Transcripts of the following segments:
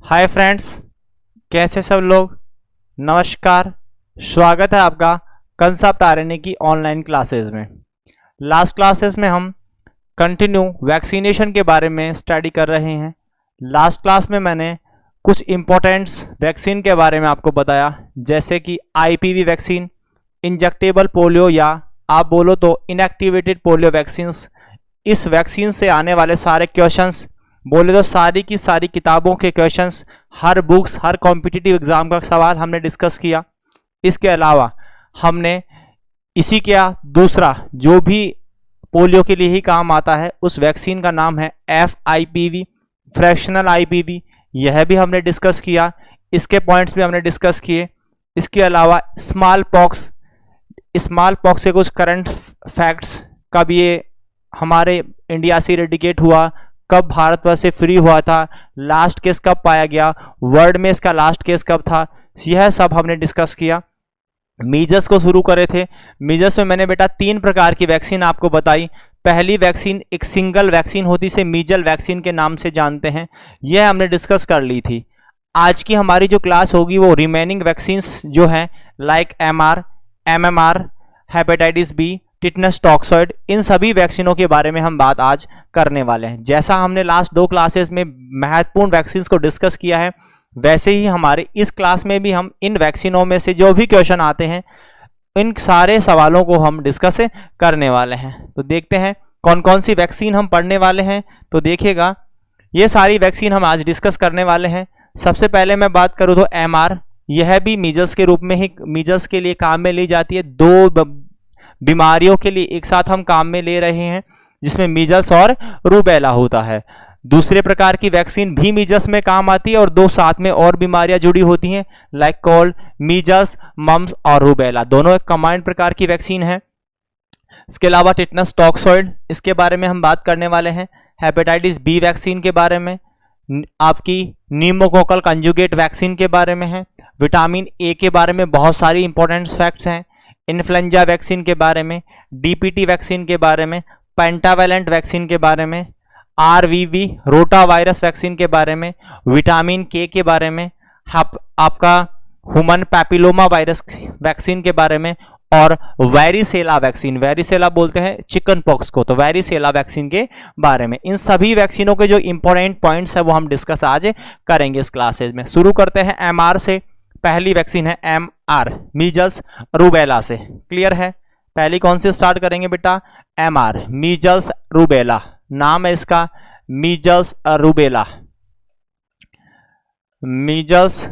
Hi friends, कैसे सब लोग। नमस्कार, स्वागत है आपका कंसेप्ट आरएनए की ऑनलाइन क्लासेस में। लास्ट क्लासेस में हम कंटिन्यू वैक्सीनेशन के बारे में स्टडी कर रहे हैं। लास्ट क्लास में मैंने कुछ इम्पोर्टेंट्स वैक्सीन के बारे में आपको बताया, जैसे कि आईपीवी वैक्सीन, इंजेक्टेबल पोलियो या आप बोलो तो इनएक्टिवेटेड पोलियो वैक्सीन्स। इस वैक्सीन से आने वाले सारे क्वेश्चंस बोले तो सारी की सारी किताबों के क्वेश्चंस, हर बुक्स, हर कॉम्पिटिटिव एग्जाम का सवाल हमने डिस्कस किया। इसके अलावा हमने इसी क्या दूसरा जो भी पोलियो के लिए ही काम आता है उस वैक्सीन का नाम है FIPV, फ्रैक्शनल IPV, यह भी हमने डिस्कस किया। इसके पॉइंट्स भी हमने डिस्कस किए। इसके अलावा स्मॉल पॉक्स के कुछ करंट फैक्ट्स, कब ये हमारे इंडिया से इरेडिकेट हुआ, कब भारतवर्ष से फ्री हुआ था, लास्ट केस कब पाया गया, वर्ल्ड में इसका लास्ट केस कब था, यह सब हमने डिस्कस किया। मीजल्स को शुरू करे थे। मीजल्स में मैंने बेटा 3 प्रकार की वैक्सीन आपको बताई। पहली वैक्सीन एक सिंगल वैक्सीन होती से मीजल वैक्सीन के नाम से जानते हैं, यह हमने डिस्कस कर ली थी। आज की हमारी जो क्लास होगी वो रिमेनिंग वैक्सीन्स जो हैं like MR, MMR, hepatitis B, tetanus toxoid, इन सभी वैक्सीनों के बारे में हम बात आज करने वाले हैं। जैसा हमने लास्ट 2 क्लासेस में महत्वपूर्ण वैक्सीन्स को डिस्कस किया है, वैसे ही हमारे इस क्लास में भी हम इन वैक्सीनों में से जो भी क्वेश्चन आते हैं इन सारे सवालों को हम डिस्कस करने वाले हैं। तो देखते हैं कौन कौन सी वैक्सीन हम पढ़ने वाले हैं। तो देखिएगा, ये सारी वैक्सीन हम आज डिस्कस करने वाले हैं। सबसे पहले मैं बात करूँ तो MR, यह भी मीजल्स के रूप में ही मीजल्स के लिए काम में ली जाती है। 2 बीमारियों के लिए एक साथ हम काम में ले रहे हैं, जिसमें मीजल्स और रूबेला होता है। दूसरे प्रकार की वैक्सीन भी मीजल्स में काम आती है और 2 साथ में और बीमारियां जुड़ी होती हैं, लाइक कोल्ड, मीजल्स, मम्स और रूबेला, दोनों एक कंबाइंड प्रकार की वैक्सीन है। इसके अलावा टिटनस टॉक्सॉइड, इसके बारे में हम बात करने वाले हैं। हेपेटाइटिस बी वैक्सीन के बारे में, आपकी न्यूमोकोकल कंजुगेट वैक्सीन के बारे में है। विटामिन ए के बारे में बहुत सारी इंपॉर्टेंट फैक्ट्स हैं। इन्फ्लुएंजा वैक्सीन के बारे में, DPT वैक्सीन के बारे में, पेंटावेलेंट वैक्सीन के बारे में, RVV रोटा वायरस वैक्सीन के बारे में, विटामिन के बारे में, आपका ह्यूमन पैपिलोमा वायरस वैक्सीन के बारे में, और वैरिसेला वैक्सीन, वैरिसेला बोलते हैं चिकन पॉक्स को, तो वैरिसेला वैक्सीन के बारे में। इन सभी वैक्सीनों के जो इंपॉर्टेंट पॉइंट्स है वो हम डिस्कस आज करेंगे इस क्लासेज में। शुरू करते हैं MR से। पहली वैक्सीन है MR, मीजल्स रूबेला से। क्लियर है। पहली कौन सी स्टार्ट करेंगे बेटा? MR, मीजल्स रूबेला, नाम है इसका मीजल्स रूबेला, मीजल्स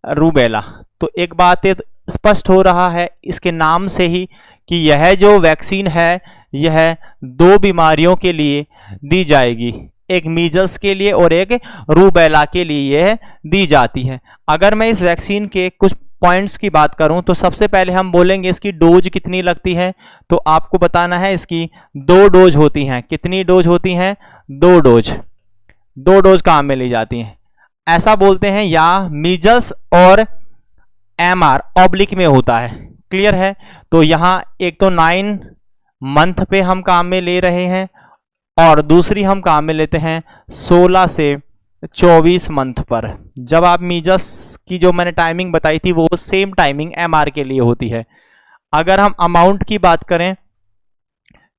रूबेला। तो एक बात ये स्पष्ट हो रहा है इसके नाम से ही कि यह जो वैक्सीन है यह 2 बीमारियों के लिए दी जाएगी, एक मीजल्स के लिए और एक रूबेला के लिए यह दी जाती है। अगर मैं इस वैक्सीन के कुछ पॉइंट्स की बात करूं तो सबसे पहले हम बोलेंगे इसकी डोज कितनी लगती है। तो आपको बताना है इसकी 2 डोज होती हैं। कितनी डोज होती हैं? 2 डोज काम में ली जाती हैं, ऐसा बोलते हैं। या मीजल्स और MR ऑब्लिक में होता है। क्लियर है। तो यहां एक तो 9 मंथ पे हम काम में ले रहे हैं और दूसरी हम काम में लेते हैं 16 से 24 मंथ पर। जब आप मीजल्स की जो मैंने टाइमिंग बताई थी वो सेम टाइमिंग MR के लिए होती है। अगर हम अमाउंट की बात करें,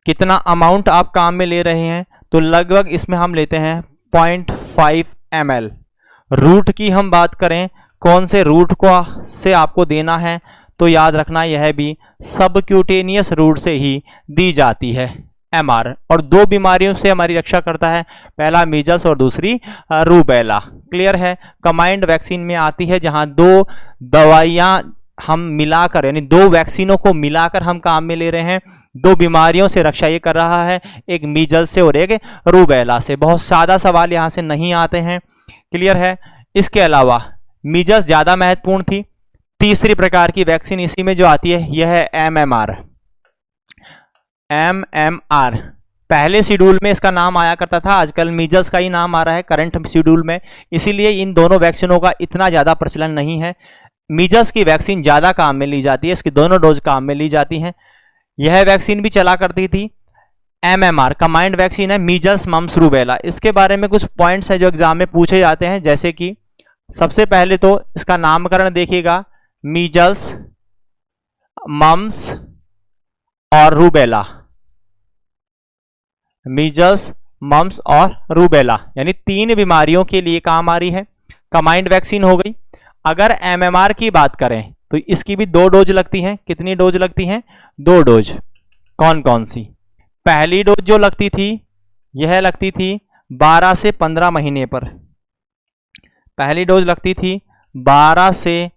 कितना अमाउंट आप काम में ले रहे हैं, तो लगभग इसमें हम लेते हैं 0.5 ml। रूट की हम बात करें, कौन से रूट को से आपको देना है, तो याद रखना यह भी सबक्यूटेनियस रूट से ही दी जाती है MR, और 2 बीमारियों से हमारी रक्षा करता है, पहला मीजल्स और दूसरी रूबेला। क्लियर है। कंबाइंड वैक्सीन में आती है जहां 2 दवाइयां हम मिलाकर, यानी 2 वैक्सीनों को मिलाकर हम काम में ले रहे हैं। 2 बीमारियों से रक्षा ये कर रहा है, एक मीजल्स से और एक रूबेला से। बहुत सादा सवाल यहां से नहीं आते हैं। क्लियर है। इसके अलावा मीजल्स ज्यादा महत्वपूर्ण थी। तीसरी प्रकार की वैक्सीन इसी में जो आती है यह है MMR। पहले शेड्यूल में इसका नाम आया करता था, आजकल मीजल्स का ही नाम आ रहा है करंट शेड्यूल में, इसीलिए इन दोनों वैक्सीनों का इतना ज्यादा प्रचलन नहीं है। मीजल्स की वैक्सीन ज्यादा काम में ली जाती है, इसकी दोनों डोज काम में ली जाती हैं। यह वैक्सीन भी चला करती थी। MMR कंबाइंड वैक्सीन है मीजल्स मम्स रूबेला। इसके बारे में कुछ पॉइंट्स हैं जो एग्जाम में पूछे जाते हैं, जैसे कि सबसे पहले तो इसका नामकरण देखिएगा, मीजल्स, मम्स और रूबेला। मीजल्स, मम्स और रूबेला यानी 3 बीमारियों के लिए काम आ रही है, कंबाइंड वैक्सीन हो गई। अगर एमएमआर की बात करें तो इसकी भी 2 डोज लगती हैं। कितनी डोज लगती हैं? 2 डोज। कौन कौन सी? पहली डोज जो लगती थी यह लगती थी 12 से 15 महीने पर। पहली डोज लगती थी 12 से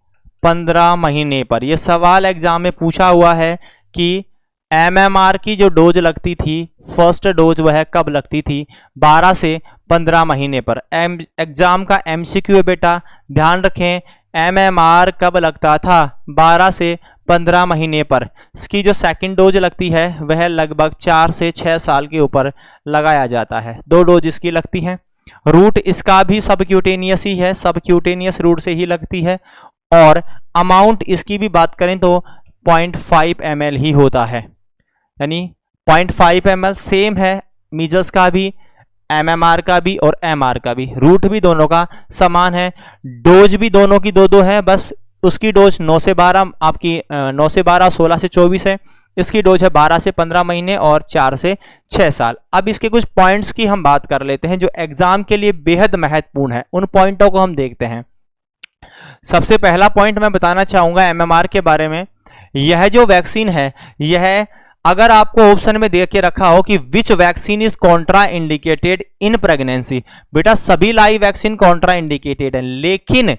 15 महीने पर। यह सवाल एग्जाम में पूछा हुआ है कि एमएमआर की जो डोज लगती थी, फर्स्ट डोज वह कब लगती थी? 12 से 15 महीने पर। एग्जाम का एमसीक्यू है बेटा, ध्यान रखें, एमएमआर कब लगता था? 12 से 15 महीने पर। इसकी जो सेकंड डोज लगती है वह लगभग 4 से 6 साल के ऊपर लगाया जाता है। 2 डोज इसकी लगती हैं। रूट इसका भी सबक्यूटेनियस ही है, सबक्यूटेनियस रूट से ही लगती है। और अमाउंट इसकी भी बात करें तो 0.5 ml ही होता है, यानी 0.5 ml सेम है मीजल्स का भी, एमएमआर का भी और एमआर का भी। रूट भी दोनों का समान है। डोज भी दोनों की 2-2 है, बस उसकी डोज 9 से 12 आपकी 9 से 12, 16 से 24 है। इसकी डोज है 12 से 15 महीने और 4 से 6 साल। अब इसके कुछ पॉइंट्स की हम बात कर लेते हैं जो एग्जाम के लिए बेहद महत्वपूर्ण है। उन पॉइंटों को हम देखते हैं। सबसे पहला पॉइंट मैं बताना चाहूंगा एमएमआर के बारे में। यह जो वैक्सीन है, यह अगर आपको ऑप्शन में दे के रखा हो कि विच vaccine is Contra indicated in pregnancy, बेटा सभी लाइव वैक्सीन कॉन्ट्रा इंडिकेटेड है, लेकिन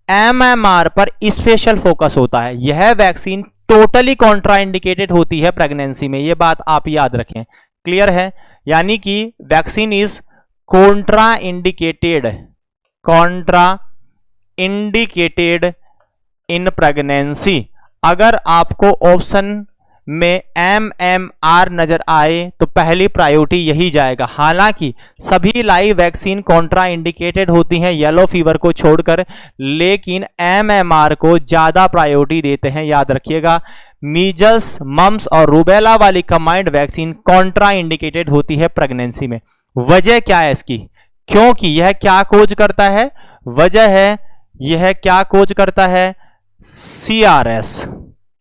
एमएमआर पर स्पेशल फोकस होता है। यह वैक्सीन टोटली कॉन्ट्रा इंडिकेटेड होती है प्रेगनेंसी में, यह बात आप याद रखें। क्लियर है? यानी कि vaccine is Contra indicated in pregnancy. अगर आपको ऑप्शन में एमएमआर नजर आए तो पहली प्रायोरिटी यही जाएगा। हालांकि सभी लाइव वैक्सीन कॉन्ट्रा इंडिकेटेड होती हैं येलो फीवर को छोड़कर, लेकिन एमएमआर को ज्यादा प्रायोरिटी देते हैं, याद रखिएगा। मीजल्स, मम्स और रूबेला वाली कंबाइंड वैक्सीन कॉन्ट्रा इंडिकेटेड होती है प्रेगनेंसी में। वजह क्या है इसकी? क्योंकि यह क्या कोज करता है? वजह है यह क्या कोज करता है? सीआरएस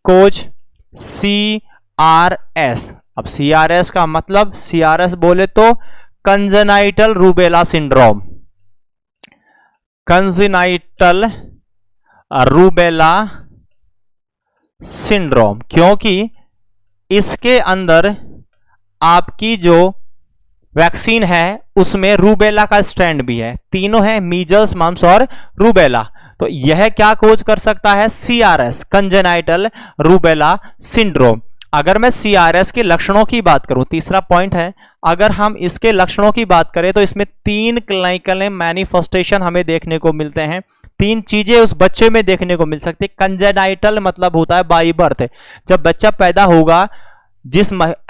कोज, CRS। अब CRS का मतलब, CRS बोले तो congenital rubella syndrome, congenital rubella syndrome, क्योंकि इसके अंदर आपकी जो वैक्सीन है उसमें रूबेला का स्ट्रैंड भी है। तीनों है, मीजल्स, मम्स और रूबेला। तो यह क्या कोज कर सकता है? CRS, congenital rubella syndrome. अगर मैं CRS के लक्षणों की बात करूं, तीसरा पॉइंट है, अगर हम इसके लक्षणों की बात करें तो इसमें 3 क्लिनिकल मैनिफेस्टेशन हमें देखने को मिलते हैं। 3 चीजें उस बच्चे में देखने को मिल सकती है। कंजेनाइटल मतलब होता है बाई बर्थ, जब बच्चा पैदा होगा,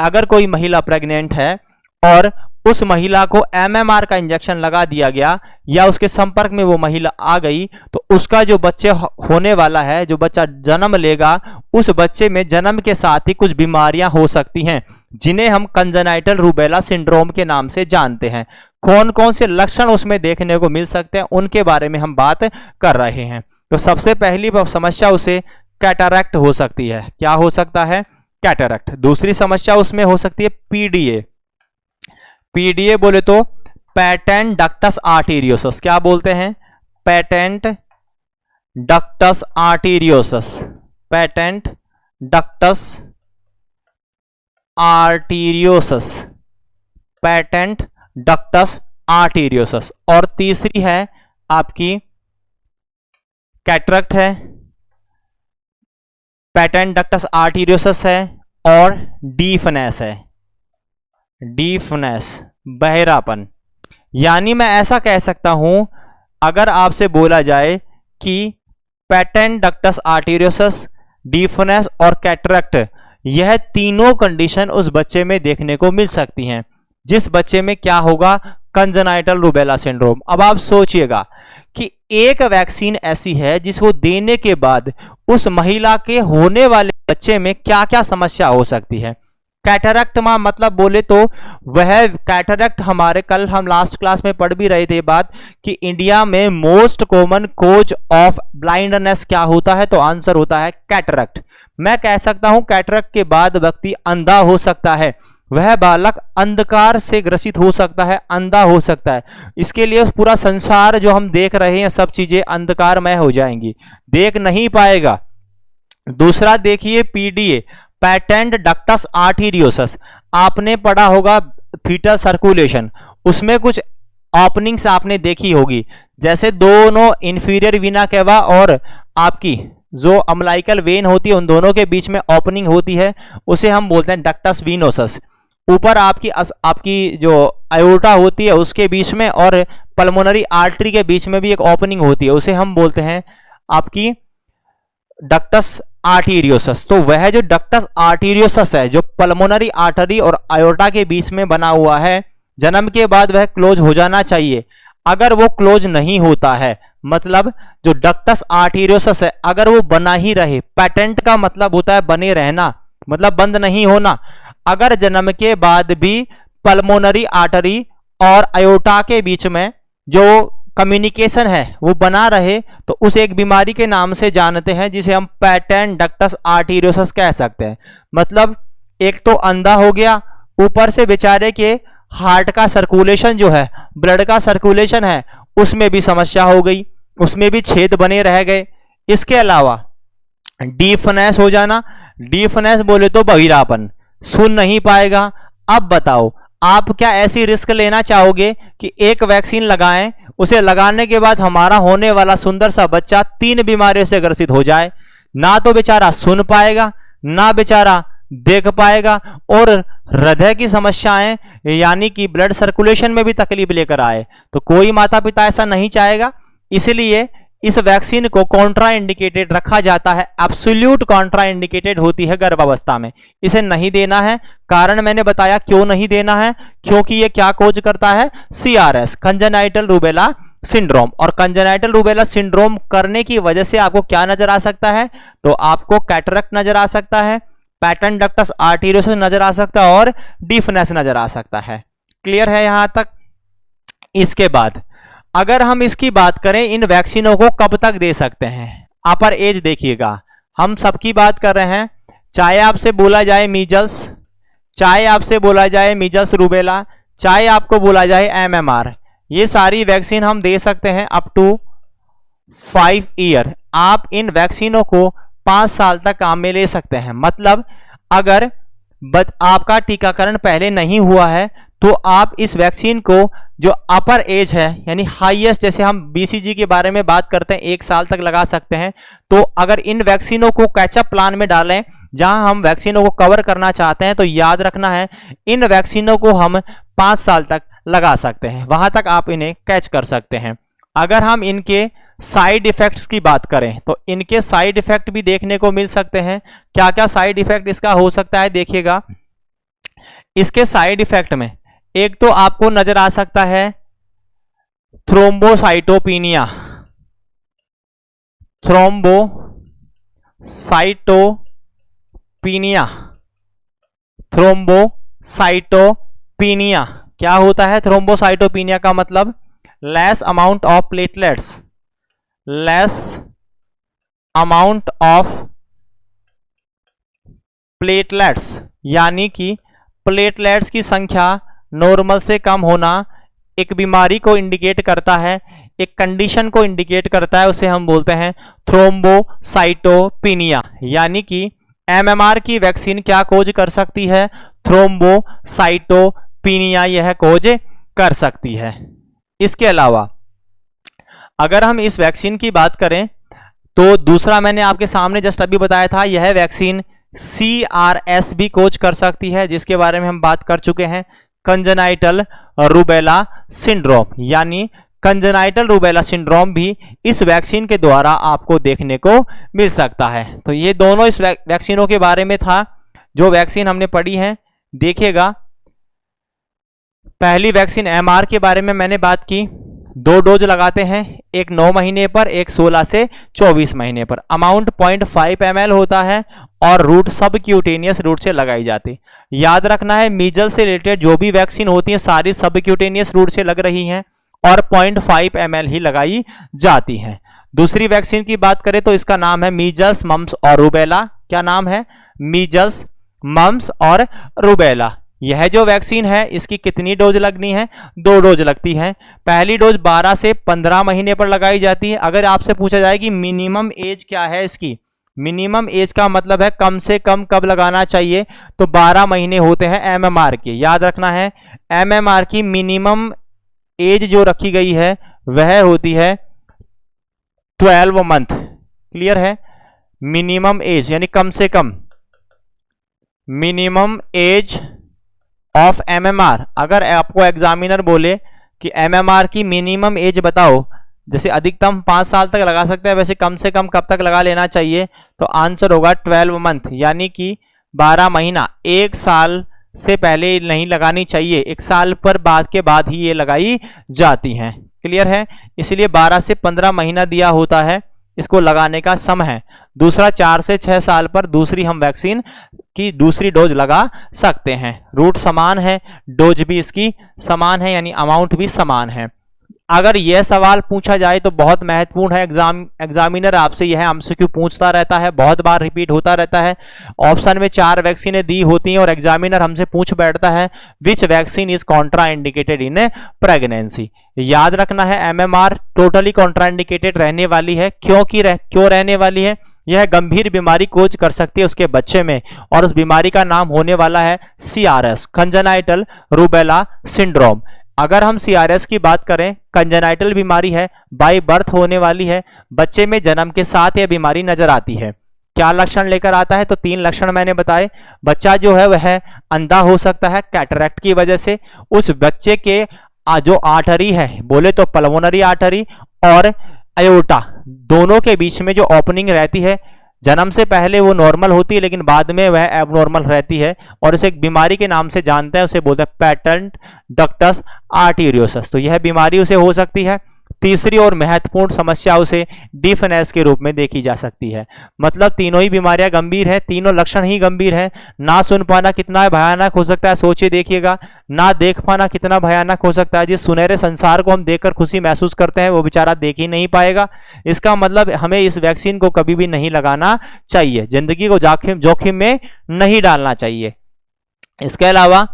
अगर कोई महिला प्रेग्नेंट है और उस महिला को एमएमआर का इंजेक्शन लगा दिया गया या उसके संपर्क में वो महिला आ गई, तो उसका जो बच्चे होने वाला है, जो बच्चा जन्म लेगा, उस बच्चे में जन्म के साथ ही कुछ बीमारियां हो सकती हैं जिन्हें हम कंजेनाइटल रूबेला सिंड्रोम के नाम से जानते हैं। कौन कौन से लक्षण उसमें देखने को मिल सकते हैं उनके बारे में हम बात कर रहे हैं। तो सबसे पहली समस्या उसे कैटरैक्ट हो सकती है। क्या हो सकता है? कैटरैक्ट। दूसरी समस्या उसमें हो सकती है पीडीए। पीडीए बोले तो पैटेंट डक्टस आर्टेरियोसस। क्या बोलते हैं? Patent ductus arteriosus, patent ductus arteriosus, patent ductus arteriosus. और तीसरी है आपकी कैटरैक्ट है, पैटेंट डक्टस आर्टेरियोसस है और डीफनेस है। डीफनेस, बहरापन। यानी मैं ऐसा कह सकता हूं, अगर आपसे बोला जाए कि पैटेंट डक्टस आर्टेरियोसस, डीफनेस और कैटरैक्ट, यह तीनों कंडीशन उस बच्चे में देखने को मिल सकती हैं, जिस बच्चे में क्या होगा? Congenital rubella syndrome. अब आप सोचिएगा कि एक वैक्सीन ऐसी है जिसको देने के बाद उस महिला के होने वाले बच्चे में क्या क्या समस्या हो सकती है। कैटरैक्ट मतलब बोले तो वह कैटरैक्ट हमारे कल हम लास्ट क्लास में पढ़ भी रहे थे बात कि इंडिया में most common cause of blindness क्या होता है, तो आंसर होता है कैटरैक्ट। मैं कह सकता हूं कैटरैक्ट के बाद व्यक्ति अंधा हो सकता है, वह बालक अंधकार से ग्रसित हो सकता है, अंधा हो सकता है। इसके लिए पूरा संसार जो हम देख रहे हैं सब चीजें अंधकारमय हो जाएंगी, देख नहीं पाएगा। दूसरा देखिए पीडीए, पैटेंट डक्टस आर्टेरियोसस, आपने पढ़ा होगा फीटल सर्कुलेशन, उसमें कुछ ओपनिंग्स आपने देखी होगी, जैसे दोनों इंफीरियर वीना केवा और आपकी जो अम्लाइकल वेन होती है उन दोनों के बीच में ओपनिंग होती है, उसे हम बोलते हैं डक्टस वीनोसस। ऊपर आपकी जो आयोटा होती है उसके बीच में और पल्मोनरी आर्टरी के बीच में भी एक ओपनिंग होती है, उसे हम बोलते हैं आपकी डक्टस आर्टेरियोसस। तो वह जो डक्टस आर्टेरियोसस है जो पल्मोनरी आर्टरी और आयोटा के बीच में बना हुआ है, जन्म के बाद वह क्लोज हो जाना चाहिए। अगर वो क्लोज नहीं होता है, मतलब जो डक्टस आर्टेरियोसस है अगर वो बना ही रहे, पैटेंट का मतलब होता है बने रहना, मतलब बंद नहीं होना, अगर जन्म के बाद भी पल्मोनरी आर्टरी और आयोटा के बीच में जो कम्युनिकेशन है वो बना रहे, तो उस एक बीमारी के नाम से जानते हैं जिसे हम पैटेंट डक्टस आर्टेरियोसस कह सकते हैं। मतलब एक तो अंधा हो गया, ऊपर से बेचारे के हार्ट का सर्कुलेशन जो है, ब्लड का सर्कुलेशन है, उसमें भी समस्या हो गई, उसमें भी छेद बने रह गए। इसके अलावा डीफनेस हो जाना, डीफनेस बोले तो बहिरापन, सुन नहीं पाएगा। अब बताओ आप क्या ऐसी रिस्क लेना चाहोगे कि एक वैक्सीन लगाएं, उसे लगाने के बाद हमारा होने वाला सुंदर सा बच्चा 3 बीमारियों से ग्रसित हो जाए, ना तो बेचारा सुन पाएगा, ना बेचारा देख पाएगा, और हृदय की समस्याएं यानी कि ब्लड सर्कुलेशन में भी तकलीफ लेकर आए, तो कोई माता पिता ऐसा नहीं चाहेगा। इसलिए इस वैक्सीन को कॉन्ट्रा इंडिकेटेड रखा जाता है, एब्सोल्यूट कॉन्ट्रा इंडिकेटेड होती है गर्भावस्था में, इसे नहीं देना है। कारण मैंने बताया क्यों नहीं देना है, क्योंकि ये क्या कोज करता है, CRS, कंजेनाइटल रूबेला सिंड्रोम। और कंजेनाइटल रूबेला सिंड्रोम करने की वजह से आपको क्या नजर आ सकता है, तो आपको कैटरैक्ट नजर आ सकता है, पैटेंट डक्टस आर्टेरियोसस नजर आ सकता है और डीफनेस नजर आ सकता है। क्लियर है यहां तक। इसके बाद अगर हम इसकी बात करें इन वैक्सीनों को कब तक दे सकते हैं, अपर एज देखिएगा, हम सबकी बात कर रहे हैं, चाहे आपसे बोला जाए मीजल्स, चाहे आपसे बोला जाए मीजल्स रूबेला, चाहे आपको बोला जाए MMR, ये सारी वैक्सीन हम दे सकते हैं अप टू 5 ईयर। आप इन वैक्सीनों को 5 साल तक काम में ले सकते हैं। मतलब अगर आपका टीकाकरण पहले नहीं हुआ है तो आप इस वैक्सीन को जो अपर एज है यानी हाईएस्ट, जैसे हम BCG के बारे में बात करते हैं 1 साल तक लगा सकते हैं, तो अगर इन वैक्सीनों को कैचअप प्लान में डालें जहां हम वैक्सीनों को कवर करना चाहते हैं, तो याद रखना है इन वैक्सीनों को हम 5 साल तक लगा सकते हैं, वहां तक आप इन्हें कैच कर सकते हैं। अगर हम इनके साइड इफेक्ट्स की बात करें तो इनके साइड इफेक्ट भी देखने को मिल सकते हैं। क्या क्या साइड इफेक्ट इसका हो सकता है, देखिएगा इसके साइड इफेक्ट में एक तो आपको नजर आ सकता है थ्रोम्बोसाइटोपिनिया, थ्रोम्बोसाइटोपिनिया, थ्रोम्बोसाइटोपिनिया क्या होता है, थ्रोम्बोसाइटोपिनिया का मतलब less amount of platelets, less amount of platelets, यानी कि प्लेटलेट्स की संख्या नॉर्मल से कम होना एक बीमारी को इंडिकेट करता है, एक कंडीशन को इंडिकेट करता है, उसे हम बोलते हैं थ्रोम्बोसाइटोपिनिया। यानी कि MMR की वैक्सीन क्या खोज कर सकती है, थ्रोम्बोसाइटोपिनिया यह खोज कर सकती है। इसके अलावा अगर हम इस वैक्सीन की बात करें तो दूसरा मैंने आपके सामने जस्ट अभी बताया था, यह वैक्सीन CRS भी खोज कर सकती है, जिसके बारे में हम बात कर चुके हैं, कंजेनाइटल रूबेला सिंड्रोम। यानी कंजेनाइटल रूबेला सिंड्रोम भी इस वैक्सीन के द्वारा आपको देखने को मिल सकता है। तो ये दोनों इस वैक्सीनों के बारे में था जो वैक्सीन हमने पढ़ी है। देखिएगा पहली वैक्सीन MR के बारे में मैंने बात की, 2 डोज लगाते हैं, एक 9 महीने पर, एक 16 से 24 महीने पर। अमाउंट 0.5 ml होता है और रूट सबक्यूटेनियस रूट से लगाई जाती। याद रखना है मीजल्स से रिलेटेड जो भी वैक्सीन होती है सारी सबक्यूटेनियस रूट से लग रही हैं और 0.5 ml ही लगाई जाती हैं। दूसरी वैक्सीन की बात करें तो इसका नाम है मीजल्स, मम्स और रूबेला। क्या नाम है? मीजल्स, मम्स और रूबेला। यह जो वैक्सीन है इसकी कितनी डोज लगनी है? 2 डोज लगती है। पहली डोज 12 से 15 महीने पर लगाई जाती है। अगर आपसे पूछा जाए कि मिनिमम एज क्या है इसकी, मिनिमम एज का मतलब है कम से कम कब लगाना चाहिए, तो 12 महीने होते हैं एमएमआर के। याद रखना है एमएमआर की मिनिमम एज जो रखी गई है वह होती है 12 मंथ। क्लियर है? मिनिमम एज यानी कम से कम, मिनिमम एज ऑफ एमएमआर। अगर आपको एग्जामिनर बोले कि एमएमआर की मिनिमम एज बताओ, जैसे अधिकतम 5 साल तक लगा सकते हैं, वैसे कम से कम कब तक लगा लेना चाहिए, तो आंसर होगा 12 मंथ, यानी कि 12 महीना। 1 साल से पहले नहीं लगानी चाहिए, 1 साल पर बाद के बाद ही ये लगाई जाती हैं। क्लियर है? इसलिए 12 से 15 महीना दिया होता है इसको लगाने का समय। दूसरा 4 से 6 साल पर दूसरी हम वैक्सीन की दूसरी डोज लगा सकते हैं। रूट समान है, डोज भी इसकी समान है, यानी अमाउंट भी समान है। अगर यह सवाल पूछा जाए तो बहुत महत्वपूर्ण है, एग्जामिनर आपसे यह एमसीक्यू पूछता रहता है, बहुत बार रिपीट होता रहता है। ऑप्शन में 4 वैक्सीनें दी होती हैं और एग्जामिनर हमसे पूछ बैठता है विच vaccine is contraindicated in pregnancy. याद रखना है एमएमआर टोटली कॉन्ट्राइंडिकेटेड रहने वाली है। क्यों रहने वाली है? यह गंभीर बीमारी कोज कर सकती है उसके बच्चे में, और उस बीमारी का नाम होने वाला है CRS, कंजेनाइटल रूबेला सिंड्रोम। अगर हम CRS की बात करें, कंजेनाइटल बीमारी है, बाय बर्थ होने वाली है, बच्चे में जन्म के साथ यह बीमारी नजर आती है। क्या लक्षण लेकर आता है? तो 3 लक्षण मैंने बताए। बच्चा जो है वह अंधा हो सकता है कैटरैक्ट की वजह से। उस बच्चे के जो आर्टरी है, बोले तो पल्मोनरी आर्टरी और अयोर्टा, दोनों के बीच में जो ओपनिंग रहती है, जन्म से पहले वो नॉर्मल होती है लेकिन बाद में वह एबनॉर्मल रहती है, और उसे एक बीमारी के नाम से जानते हैं, उसे बोलते हैं पैटेंट डक्टस आर्टेरियोसस। तो यह बीमारी उसे हो सकती है। तीसरी और महत्वपूर्ण समस्या उसे डीफनेस के रूप में देखी जा सकती है। मतलब तीनों ही बीमारियां गंभीर है, तीनों लक्षण ही गंभीर है। ना सुन पाना कितना भयानक हो सकता है, सोचिए देखिएगा। ना देख पाना कितना भयानक हो सकता है। जिस सुनहरे संसार को हम देखकर खुशी महसूस करते हैं वो बेचारा देख ही नहीं पाएगा। इसका मतलब हमें इस वैक्सीन को कभी भी नहीं लगाना चाहिए, जिंदगी को जोखिम में नहीं डालना चाहिए। इसके अलावा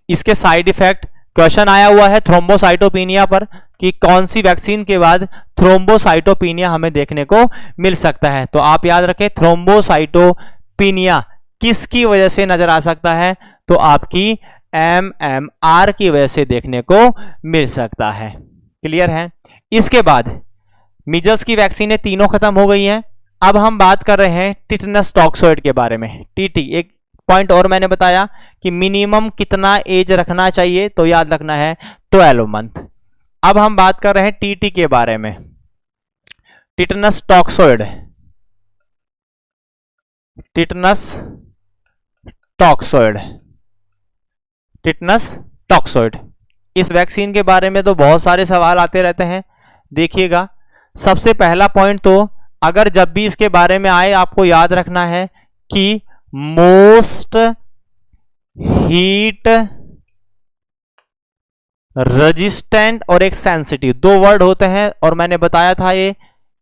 इसके साइड इफेक्ट, क्वेश्चन आया हुआ है थ्रोम्बोसाइटोपिनिया पर कि कौन सी वैक्सीन के बाद थ्रोम्बोसाइटोपिनिया हमें देखने को मिल सकता है। तो आप याद रखें थ्रोम्बोसाइटोपिनिया किसकी वजह से नजर आ सकता है, तो आपकी एमएमआर की वजह से देखने को मिल सकता है। क्लियर है? इसके बाद मीजल्स की वैक्सीनें तीनों खत्म हो गई हैं। अब हम बात कर रहे हैं टिटनस टॉक्सोइड के बारे में। टीटी, एक पॉइंट और मैंने बताया कि मिनिमम कितना एज रखना चाहिए, तो याद रखना है 12 मंथ। अब हम बात कर रहे हैं टीटी के बारे में, tetanus toxoid. Tetanus toxoid, tetanus toxoid. इस वैक्सीन के बारे में तो बहुत सारे सवाल आते रहते हैं। देखिएगा, सबसे पहला पॉइंट तो अगर जब भी इसके बारे में आए आपको याद रखना है कि मोस्ट हीट रेजिस्टेंट और एक सेंसिटिव, 2 वर्ड होते हैं, और मैंने बताया था ये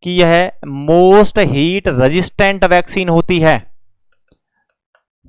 कि यह मोस्ट हीट रेजिस्टेंट वैक्सीन होती है,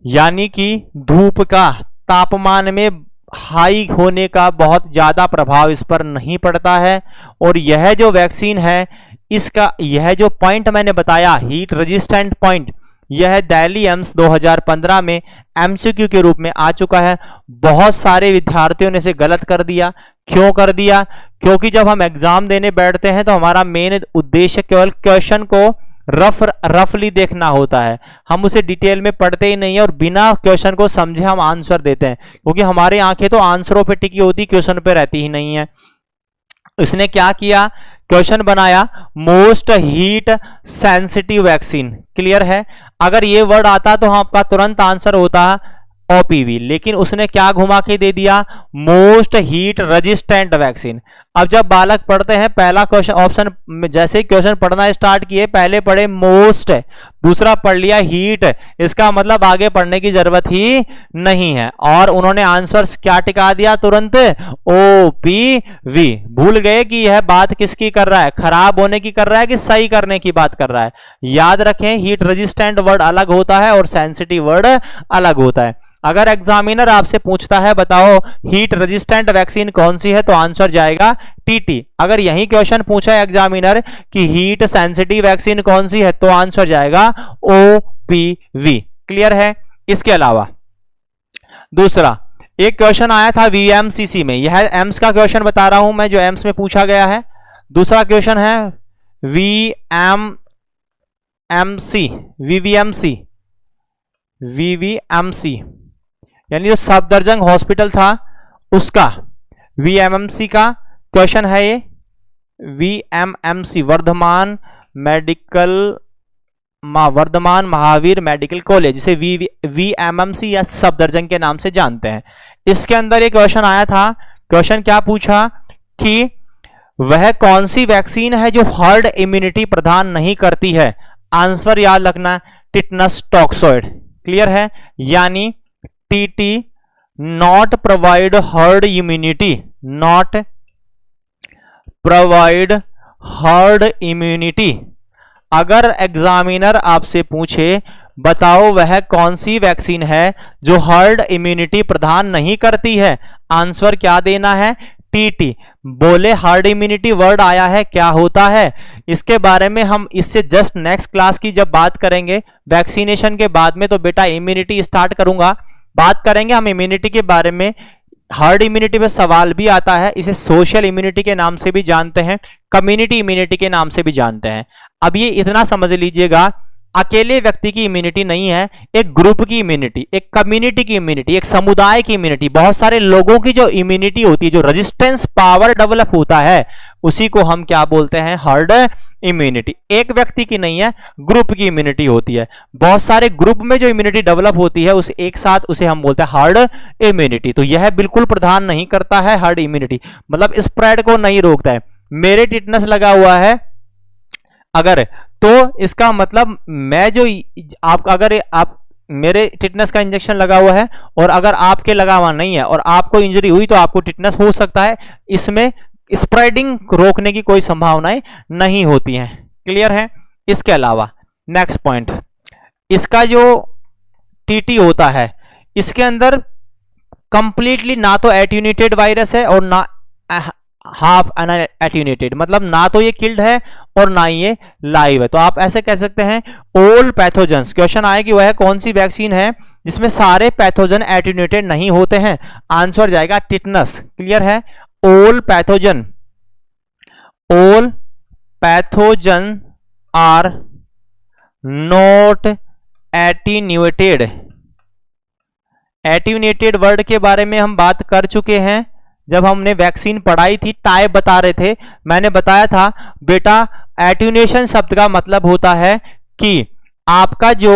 यानी कि धूप का, तापमान में हाई होने का बहुत ज्यादा प्रभाव इस पर नहीं पड़ता है। और यह जो वैक्सीन है, इसका यह जो पॉइंट मैंने बताया हीट रेजिस्टेंट पॉइंट, यह दिल्ली एम्स 2015 में एमसीक्यू के रूप में आ चुका है। बहुत सारे विद्यार्थियों ने इसे गलत कर दिया। क्यों कर दिया? क्योंकि जब हम एग्जाम देने बैठते हैं तो हमारा मेन उद्देश्य केवल क्वेश्चन को रफली देखना होता है, हम उसे डिटेल में पढ़ते ही नहीं है और बिना क्वेश्चन को समझे हम आंसर देते हैं, क्योंकि हमारी आंखें तो आंसरों पे टिकी होती, क्वेश्चन पे रहती ही नहीं है। इसने क्या किया? क्वेश्चन बनाया most heat sensitive vaccine. Clear है? अगर ये वर्ड आता तो आपका तुरंत आंसर होता ओपीवी, लेकिन उसने क्या घुमा के दे दिया? Most heat resistant vaccine. अब जब बालक पढ़ते हैं, पहला क्वेश्चन ऑप्शन में जैसे ही क्वेश्चन पढ़ना स्टार्ट किए, पहले पढ़े मोस्ट, दूसरा पढ़ लिया हीट, इसका मतलब आगे पढ़ने की जरूरत ही नहीं है। और उन्होंने आंसर क्या टिका दिया तुरंत, OPV। भूल गए कि यह बात किसकी कर रहा है, खराब होने की कर रहा है कि सही करने की बात कर रहा है। याद रखें, हीट रेजिस्टेंट वर्ड अलग होता है और सेंसिटिव वर्ड अलग होता है। अगर एग्जामिनर आपसे पूछता है बताओ हीट रेजिस्टेंट वैक्सीन कौन सी है, तो आंसर जाएगा TT। अगर यही क्वेश्चन पूछा है एग्जामिनर कि हीट सेंसिटिव वैक्सीन कौन सी है, तो आंसर जाएगा OPV। क्लियर है। इसके अलावा दूसरा एक क्वेश्चन आया था VMCC में, यह एम्स का क्वेश्चन बता रहा हूं मैं जो एम्स में पूछा गया है। दूसरा क्वेश्चन है VVMC यानी जो सफदरजंग हॉस्पिटल था उसका VMMC का क्वेश्चन है ये। VMMC Vardhman Mahavir medical college, जिसे VMMC या सफदरजंग के नाम से जानते हैं। इसके अंदर एक क्वेश्चन आया था। क्वेश्चन क्या पूछा कि वह कौन सी वैक्सीन है जो हर्ड इम्यूनिटी प्रदान नहीं करती है। आंसर याद रखना, टिटनस टॉक्सॉइड। क्लियर है। यानी TT not provide herd immunity, not provide herd immunity. अगर एग्जामिनर आपसे पूछे बताओ वह कौन सी वैक्सीन है जो हर्ड इम्यूनिटी प्रदान नहीं करती है, आंसर क्या देना है, TT। बोले हार्ड इम्यूनिटी वर्ड आया है, क्या होता है, इसके बारे में हम इससे जस्ट नेक्स्ट क्लास की जब बात करेंगे वैक्सीनेशन के बाद में, तो बेटा इम्यूनिटी स्टार्ट करूंगा, बात करेंगे हम इम्यूनिटी के बारे में। हार्ड इम्यूनिटी पे सवाल भी आता है, इसे सोशल इम्यूनिटी के नाम से भी जानते हैं, कम्युनिटी इम्यूनिटी के नाम से भी जानते हैं। अब ये इतना समझ लीजिएगा, अकेले व्यक्ति की इम्यूनिटी नहीं है, एक ग्रुप की इम्यूनिटी, एक कम्युनिटी की इम्यूनिटी, एक समुदाय की इम्यूनिटी, बहुत सारे लोगों की जो इम्यूनिटी होती है, जो रेजिस्टेंस पावर डेवलप होता है, उसी को हम क्या बोलते हैं, हार्ड इम्यूनिटी। एक व्यक्ति की नहीं है, ग्रुप की इम्यूनिटी होती है। बहुत सारे ग्रुप में जो इम्यूनिटी डेवलप होती है उस एक साथ, उसे हम बोलते हैं हार्ड इम्यूनिटी। तो यह बिल्कुल प्रदान नहीं करता है हार्ड इम्यूनिटी, मतलब स्प्रेड को नहीं रोकता है। मेरे टिटनेस लगा हुआ है अगर, तो इसका मतलब मैं जो अगर आप मेरे टिटनेस का इंजेक्शन लगा हुआ है और अगर आपके लगा हुआ नहीं है और आपको इंजरी हुई तो आपको टिटनेस हो सकता है, इसमें स्प्रेडिंग रोकने की कोई संभावनाएं नहीं होती हैं। क्लियर है। इसके अलावा नेक्स्ट पॉइंट, इसका जो TT होता है इसके अंदर कंप्लीटली ना तो एट्यूनेटेड वायरस है और ना हाफ एट्यूनेटेड, मतलब ना तो ये किल्ड है और ना ही ये लाइव है। तो आप ऐसे कह सकते हैं ऑल पैथोजेंस। क्वेश्चन आए कि वह कौन सी वैक्सीन है जिसमें सारे पैथोजन एट्यूनेटेड नहीं होते हैं, आंसर जाएगा टिटनस। क्लियर है। All pathogen are not attenuated. Attenuated word के बारे में हम बात कर चुके हैं जब हमने वैक्सीन पढ़ाई थी, टाइप बता रहे थे। मैंने बताया था बेटा एट्यूनेशन शब्द का मतलब होता है कि आपका जो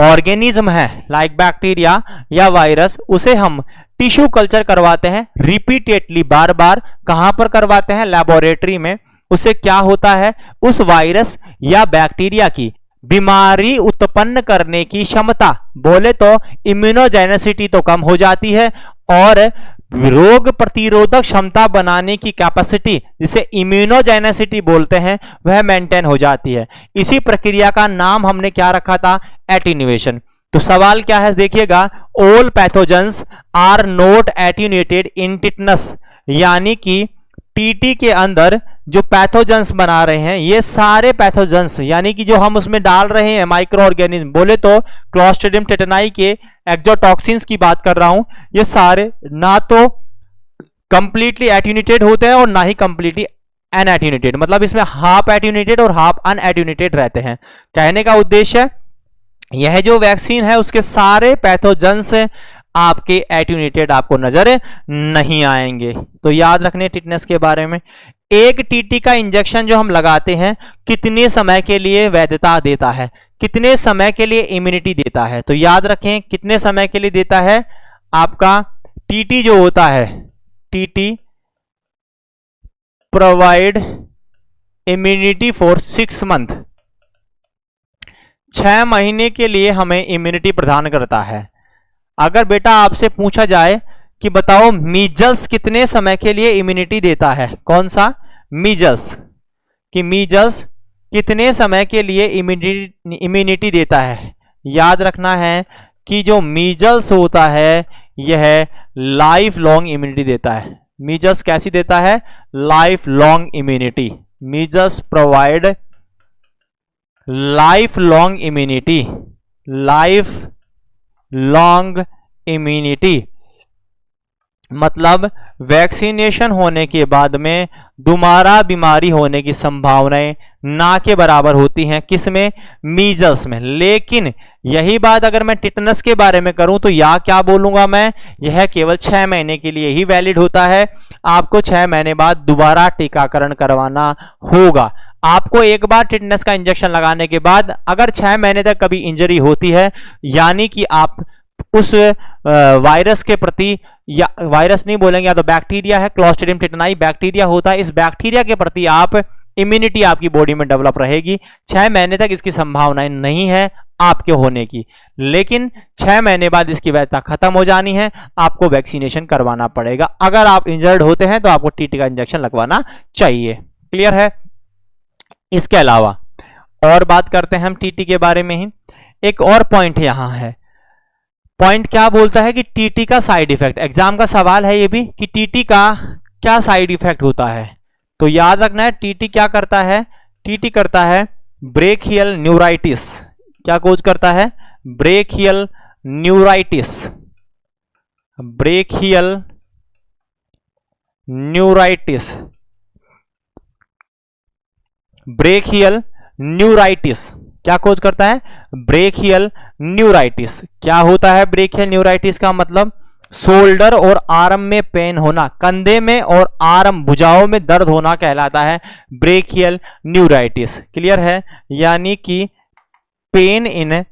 ऑर्गेनिज्म है लाइक बैक्टीरिया या वायरस, उसे हम टिश्यू कल्चर करवाते हैं रिपीटेडली, बार बार। कहां पर करवाते हैं, लेबोरेटरी में। उसे क्या होता है, उस वायरस या बैक्टीरिया की बीमारी उत्पन्न करने की क्षमता, बोले तो इम्यूनोजेनेसिटी तो कम हो जाती है और रोग प्रतिरोधक क्षमता बनाने की कैपेसिटी, जिसे इम्यूनोजेनेसिटी बोलते हैं, वह मेंटेन हो जाती है। इसी प्रक्रिया का नाम हमने क्या रखा था, एटीन्यूएशन। तो सवाल क्या है देखिएगा, all pathogens are not attenuated in tetanus, यानी कि TT के अंदर जो पैथोजेंस बना रहे हैं, ये सारे पैथोजेंस यानी कि जो हम उसमें डाल रहे हैं माइक्रो ऑर्गेनिज्म, बोले तो क्लॉस्ट्रिडियम टेटनाई के एक्सोटॉक्सिन्स की बात कर रहा हूं, ये सारे ना तो कंप्लीटली एट्यूनेटेड होते हैं और ना ही कंप्लीटली अनएट्यूनेटेड, मतलब इसमें हाफ एट्यूनेटेड और हाफ अनएट्यूनेटेड रहते हैं। कहने का उद्देश्य यह जो वैक्सीन है उसके सारे पैथोजेंस आपके एट्यूनेटेड आपको नजर नहीं आएंगे। तो याद रखने टिटनेस के बारे में, एक TT का इंजेक्शन जो हम लगाते हैं कितने समय के लिए वैधता देता है, कितने समय के लिए इम्यूनिटी देता है, तो याद रखें कितने समय के लिए देता है। आपका TT जो होता है, TT provide immunity for 6 month, 6 महीने के लिए हमें इम्यूनिटी प्रदान करता है। अगर बेटा आपसे पूछा जाए कि बताओ मीजल्स कितने समय के लिए इम्यूनिटी देता है, कौन सा मीजल्स, कि मीजल्स कितने समय के लिए इम्यूनिटी देता है, याद रखना है कि जो मीजल्स होता है यह लाइफ लॉन्ग इम्यूनिटी देता है। मीजल्स कैसी देता है, life long immunity. Measles provide life long immunity, life long immunity मतलब वैक्सीनेशन होने के बाद में दोबारा बीमारी होने की संभावनाएं ना के बराबर होती हैं, किसमें, मीजल्स में। लेकिन यही बात अगर मैं टिटनस के बारे में करूं तो या क्या बोलूंगा मैं, यह केवल 6 महीने के लिए ही वैलिड होता है। आपको 6 महीने बाद दोबारा टीकाकरण करवाना होगा। आपको एक बार टिटनस का इंजेक्शन लगाने के बाद अगर 6 महीने तक कभी इंजरी होती है, यानी कि आप उस वायरस के प्रति, या वायरस नहीं बोलेंगे, या तो बैक्टीरिया है, क्लोस्ट्रिडियम टिटनाई बैक्टीरिया होता है, इस बैक्टीरिया के प्रति आप इम्यूनिटी आपकी बॉडी में डेवलप रहेगी। 6 महीने तक इसकी संभावनाएं नहीं है आपके होने की, लेकिन 6 महीने बाद इसकी वैधता खत्म हो जानी है, आपको वैक्सीनेशन करवाना पड़ेगा। अगर आप इंजर्ड होते हैं तो आपको टीटी का इंजेक्शन लगवाना चाहिए। क्लियर है। इसके अलावा और बात करते हैं हम टीटी के बारे में ही। एक और पॉइंट यहां है, पॉइंट क्या बोलता है कि टीटी का साइड इफेक्ट, एग्जाम का सवाल है ये भी कि टीटी का क्या साइड इफेक्ट होता है। तो याद रखना है टीटी क्या करता है, टीटी करता है ब्रेकियल न्यूराइटिस। क्या कोज करता है, brachial neuritis, brachial neuritis, brachial neuritis क्या कोज करता है, ब्रेकियल न्यूराइटिस। क्या होता है ब्रेकियल न्यूराइटिस का मतलब, शोल्डर और आर्म में पेन होना, कंधे में और आर्म भुजाओं में दर्द होना कहलाता है ब्रेकियल न्यूराइटिस। क्लियर है। यानी कि pain in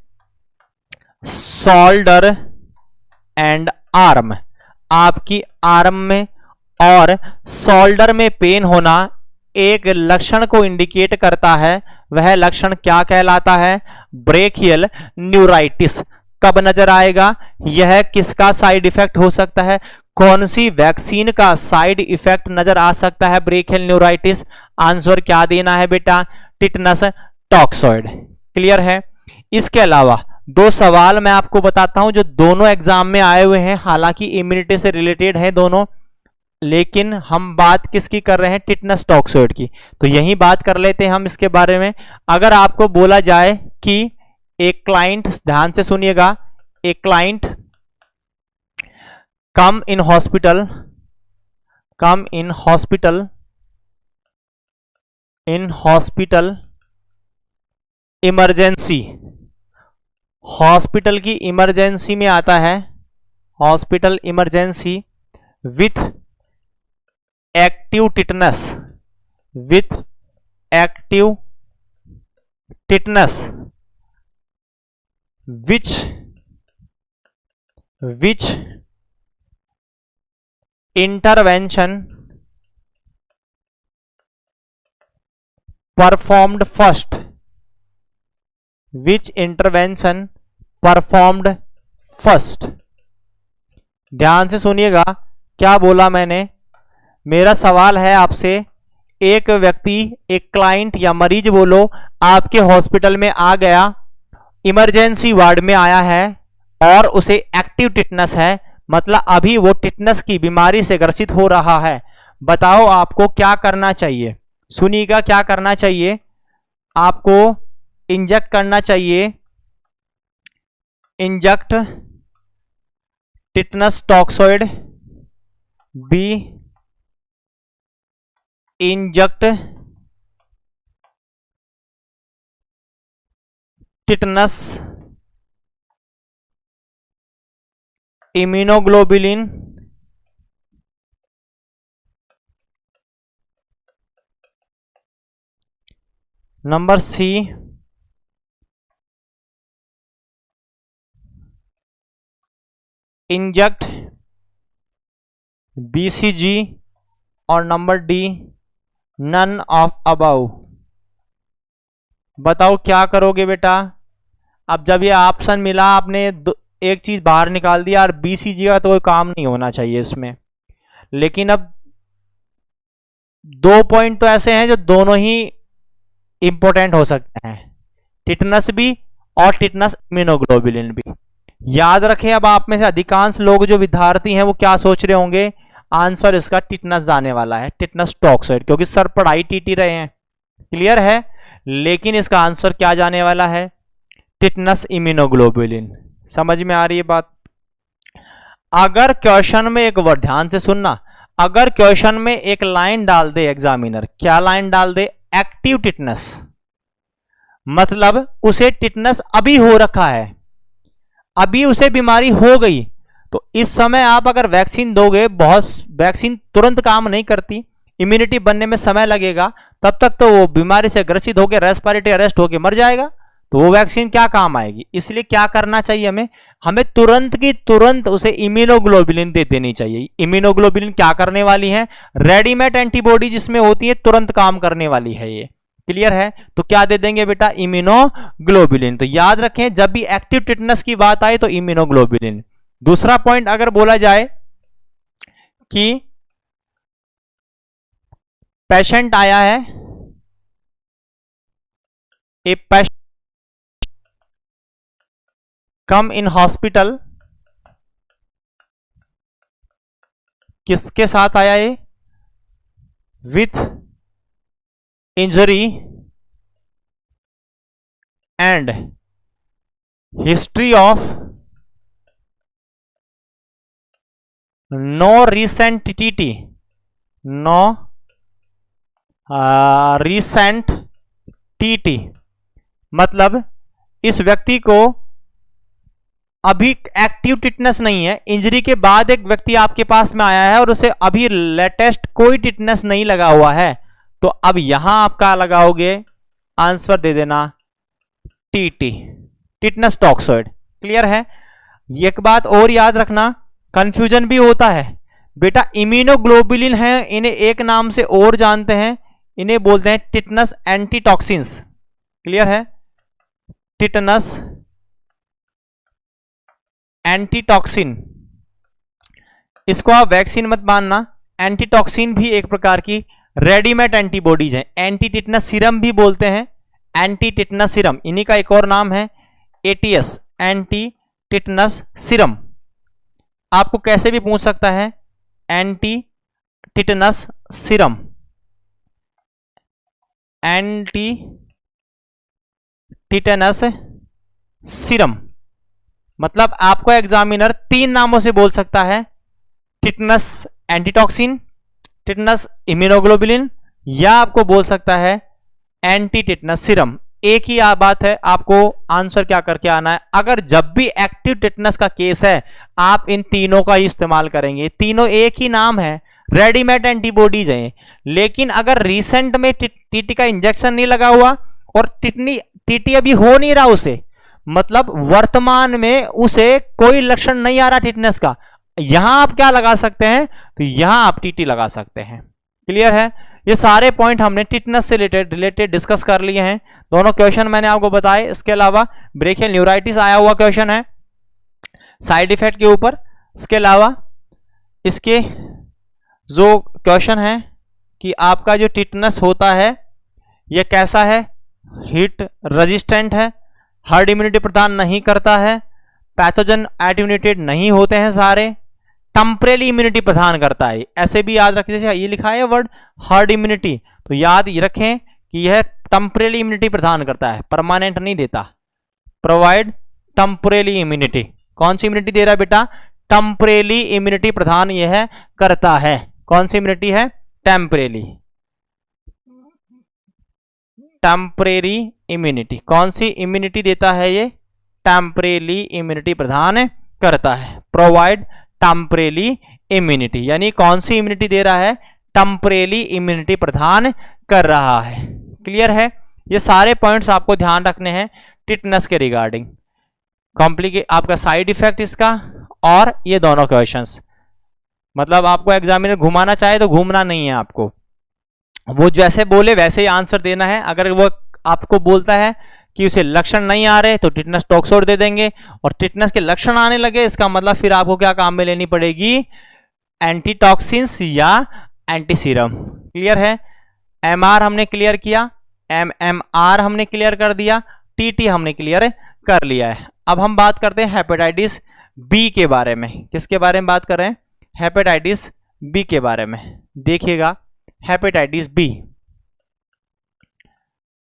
shoulder and arm, आपकी आर्म में और शोल्डर में पेन होना एक लक्षण को इंडिकेट करता है। वह लक्षण क्या कहलाता है, ब्रेकियल न्यूराइटिस। कब नजर आएगा, यह किसका साइड इफेक्ट हो सकता है, कौन सी वैक्सीन का साइड इफेक्ट नजर आ सकता है ब्रेकियल न्यूराइटिस। आंसर क्या देना है बेटा, टिटनस टॉक्सॉइड। क्लियर है। इसके अलावा 2 सवाल मैं आपको बताता हूं जो दोनों एग्जाम में आए हुए हैं, हालांकि इम्यूनिटी से रिलेटेड है दोनों, लेकिन हम बात किसकी कर रहे हैं, टिटनस टॉक्सॉइड की। तो यही बात कर लेते हैं हम इसके बारे में। अगर आपको बोला जाए कि एक क्लाइंट, ध्यान से सुनिएगा, एक client come in hospital, come in hospital, in hospital emergency, hospital की इमरजेंसी में आता है, hospital emergency with active tetanus, with active tetanus which intervention performed first, which intervention performed first। ध्यान से सुनिएगा क्या बोला मैंने। मेरा सवाल है आपसे, एक व्यक्ति, एक क्लाइंट या मरीज बोलो, आपके हॉस्पिटल में आ गया, इमरजेंसी वार्ड में आया है और उसे एक्टिव टिटनस है, मतलब अभी वो टिटनस की बीमारी से ग्रसित हो रहा है। बताओ आपको क्या करना चाहिए, सुनिएगा क्या करना चाहिए। आपको इंजेक्ट करना चाहिए, inject tetanus toxoid, B inject tetanus immunoglobulin, number C inject BCG, और number D none of above. बताओ क्या करोगे बेटा, अब जब ये ऑप्शन मिला, आपने एक चीज बाहर निकाल दिया और बीसीजी का तो कोई काम नहीं होना चाहिए इसमें। लेकिन अब 2 पॉइंट तो ऐसे हैं जो दोनों ही इंपॉर्टेंट हो सकते हैं, टिटनस भी और टिटनस इम्यूनोग्लोबुलिन भी। याद रखें, अब आप में से अधिकांश लोग जो विद्यार्थी हैं वो क्या सोच रहे होंगे, आंसर इसका टिटनस जाने वाला है, टिटनस टॉक्सोइड, क्योंकि सर पढ़ाई टीटी रहे हैं, क्लियर है। लेकिन इसका आंसर क्या जाने वाला है, टिटनस इम्यूनोग्लोबुलिन। समझ में आ रही है बात। अगर क्वेश्चन में एक वर्ड, ध्यान से सुनना, अगर क्वेश्चन में एक लाइन डाल दे एग्जामिनर, क्या लाइन डाल दे, एक्टिव टिटनस, मतलब उसे टिटनस अभी हो रखा है, अभी उसे बीमारी हो गई, तो इस समय आप अगर वैक्सीन दोगे, बहुत वैक्सीन तुरंत काम नहीं करती, इम्यूनिटी बनने में समय लगेगा, तब तक तो वो बीमारी से ग्रसित होकर रेस्पिरेटरी अरेस्ट होकर मर जाएगा, तो वो वैक्सीन क्या काम आएगी। इसलिए क्या करना चाहिए हमें तुरंत की तुरंत उसे इम्यूनोग्लोबुलिन दे देनी चाहिए। इम्यूनोग्लोबुलिन क्या करने वाली है, रेडीमेड एंटीबॉडी जिसमें होती है, तुरंत काम करने वाली है ये, क्लियर है। तो क्या दे देंगे बेटा, इम्यूनोग्लोबुलिन। तो याद रखें, जब भी एक्टिव टिटनस की बात आए तो इम्यूनोग्लोबुलिन। दूसरा पॉइंट अगर बोला जाए कि पेशेंट आया है, a patient come in hospital, किसके साथ आया ये, with injury and history of no recent TT, no recent TT, मतलब इस व्यक्ति को अभी एक्टिव टिटनस नहीं है, इंजरी के बाद एक व्यक्ति आपके पास में आया है और उसे अभी लेटेस्ट कोई टिटनस नहीं लगा हुआ है, तो अब यहां आप क्या लगाओगे, आंसर दे देना टीटी, टिटनस टॉक्सोइड, क्लियर है। एक बात और याद रखना, कंफ्यूजन भी होता है बेटा, इम्यूनोग्लोबुलिन है, इन्हें एक नाम से और जानते हैं, इन्हें बोलते हैं टिटनस एंटीटॉक्सिन्स, क्लियर है, टिटनस एंटीटॉक्सिन। इसको आप वैक्सीन मत मानना, एंटीटॉक्सिन भी एक प्रकार की रेडीमेड एंटीबॉडीज हैं, एंटी टिटनस सीरम भी बोलते हैं, एंटी टिटनस सीरम, इन्हीं का एक और नाम है एटीएस, एंटी टिटनस सीरम। आपको कैसे भी पूछ सकता है, anti tetanus serum, anti tetanus serum, मतलब आपको एग्जामिनर 3 नामों से बोल सकता है, टिटनस एंटीटॉक्सिन, टिटनस इम्यूनोग्लोबुलिन, या आपको बोल सकता है एंटी टिटनस सीरम। एक ही बात है, आपको आंसर क्या करके आना है, अगर जब भी एक्टिव टिटनस का केस है आप इन तीनों का ही इस्तेमाल करेंगे, तीनों एक ही नाम है, रेडीमेड एंटीबॉडीज हैं। लेकिन अगर रिसेंट में टीटी का इंजेक्शन नहीं लगा हुआ और टीटी अभी हो नहीं रहा उसे, मतलब वर्तमान में उसे कोई लक्षण नहीं आ रहा टिटनस का, यहां आप क्या लगा सकते हैं, तो यहां आप टीटी लगा सकते हैं, क्लियर है। ये सारे पॉइंट हमने टिटनस से रिलेटेड डिस्कस कर लिए हैं, दोनों क्वेश्चन मैंने आपको बताए। इसके अलावा ब्रेकियल न्यूराइटिस आया हुआ क्वेश्चन है साइड इफेक्ट के ऊपर। इसके अलावा इसके जो क्वेश्चन है कि आपका जो टिटनस होता है यह कैसा है, हीट रेजिस्टेंट है, हर्ड इम्यूनिटी प्रदान नहीं करता है, पैथोजन एट्यूनेटेड नहीं होते हैं सारे, टेम्परेरी इम्यूनिटी प्रदान करता है। ऐसे भी याद रखें, जैसे ये लिखा है वर्ड हर्ड इम्यूनिटी, तो याद रखें कि यह टेम्परेरी इम्यूनिटी प्रदान करता है, परमानेंट नहीं देता। प्रोवाइड टेम्परेरी इम्यूनिटी, कौन सी इम्यूनिटी दे रहा है बेटा, टेम्परेरी इम्यूनिटी प्रदान यह करता है। कौन सी इम्यूनिटी है, टेम्परेरी, टेम्परेरी इम्यूनिटी, कौन सी इम्यूनिटी देता है ये, टेम्परेरी इम्यूनिटी प्रदान करता है। प्रोवाइड टेम्परेरी इम्यूनिटी, यानी कौन सी इम्यूनिटी दे रहा है, टेम्परेरी इम्यूनिटी प्रदान कर रहा है, क्लियर है। ये सारे पॉइंट्स आपको ध्यान रखने हैं टिटनस के रिगार्डिंग, कॉम्प्लिकेट आपका साइड इफेक्ट इसका, और ये दोनों क्वेश्चंस, मतलब आपको एग्जामिनर घुमाना चाहे तो घूमना नहीं है, आपको वो जैसे बोले वैसे ही आंसर देना है। अगर वो आपको बोलता है कि उसे लक्षण नहीं आ रहे तो टिटनस टॉक्सोइड दे देंगे, और टिटनस के लक्षण आने लगे इसका मतलब फिर आपको क्या काम में लेनी पड़ेगी, एंटीटॉक्सिन्स या एंटीसीरम। क्लियर है? एमआर हमने क्लियर किया, एमएमआर हमने क्लियर कर दिया, टीटी हमने क्लियर कर लिया है। अब हम बात करते हैं हेपेटाइटिस बी के बारे में। किसके बारे में बात कर रहे हैं? हेपेटाइटिस बी के बारे में। देखिएगा hepatitis B,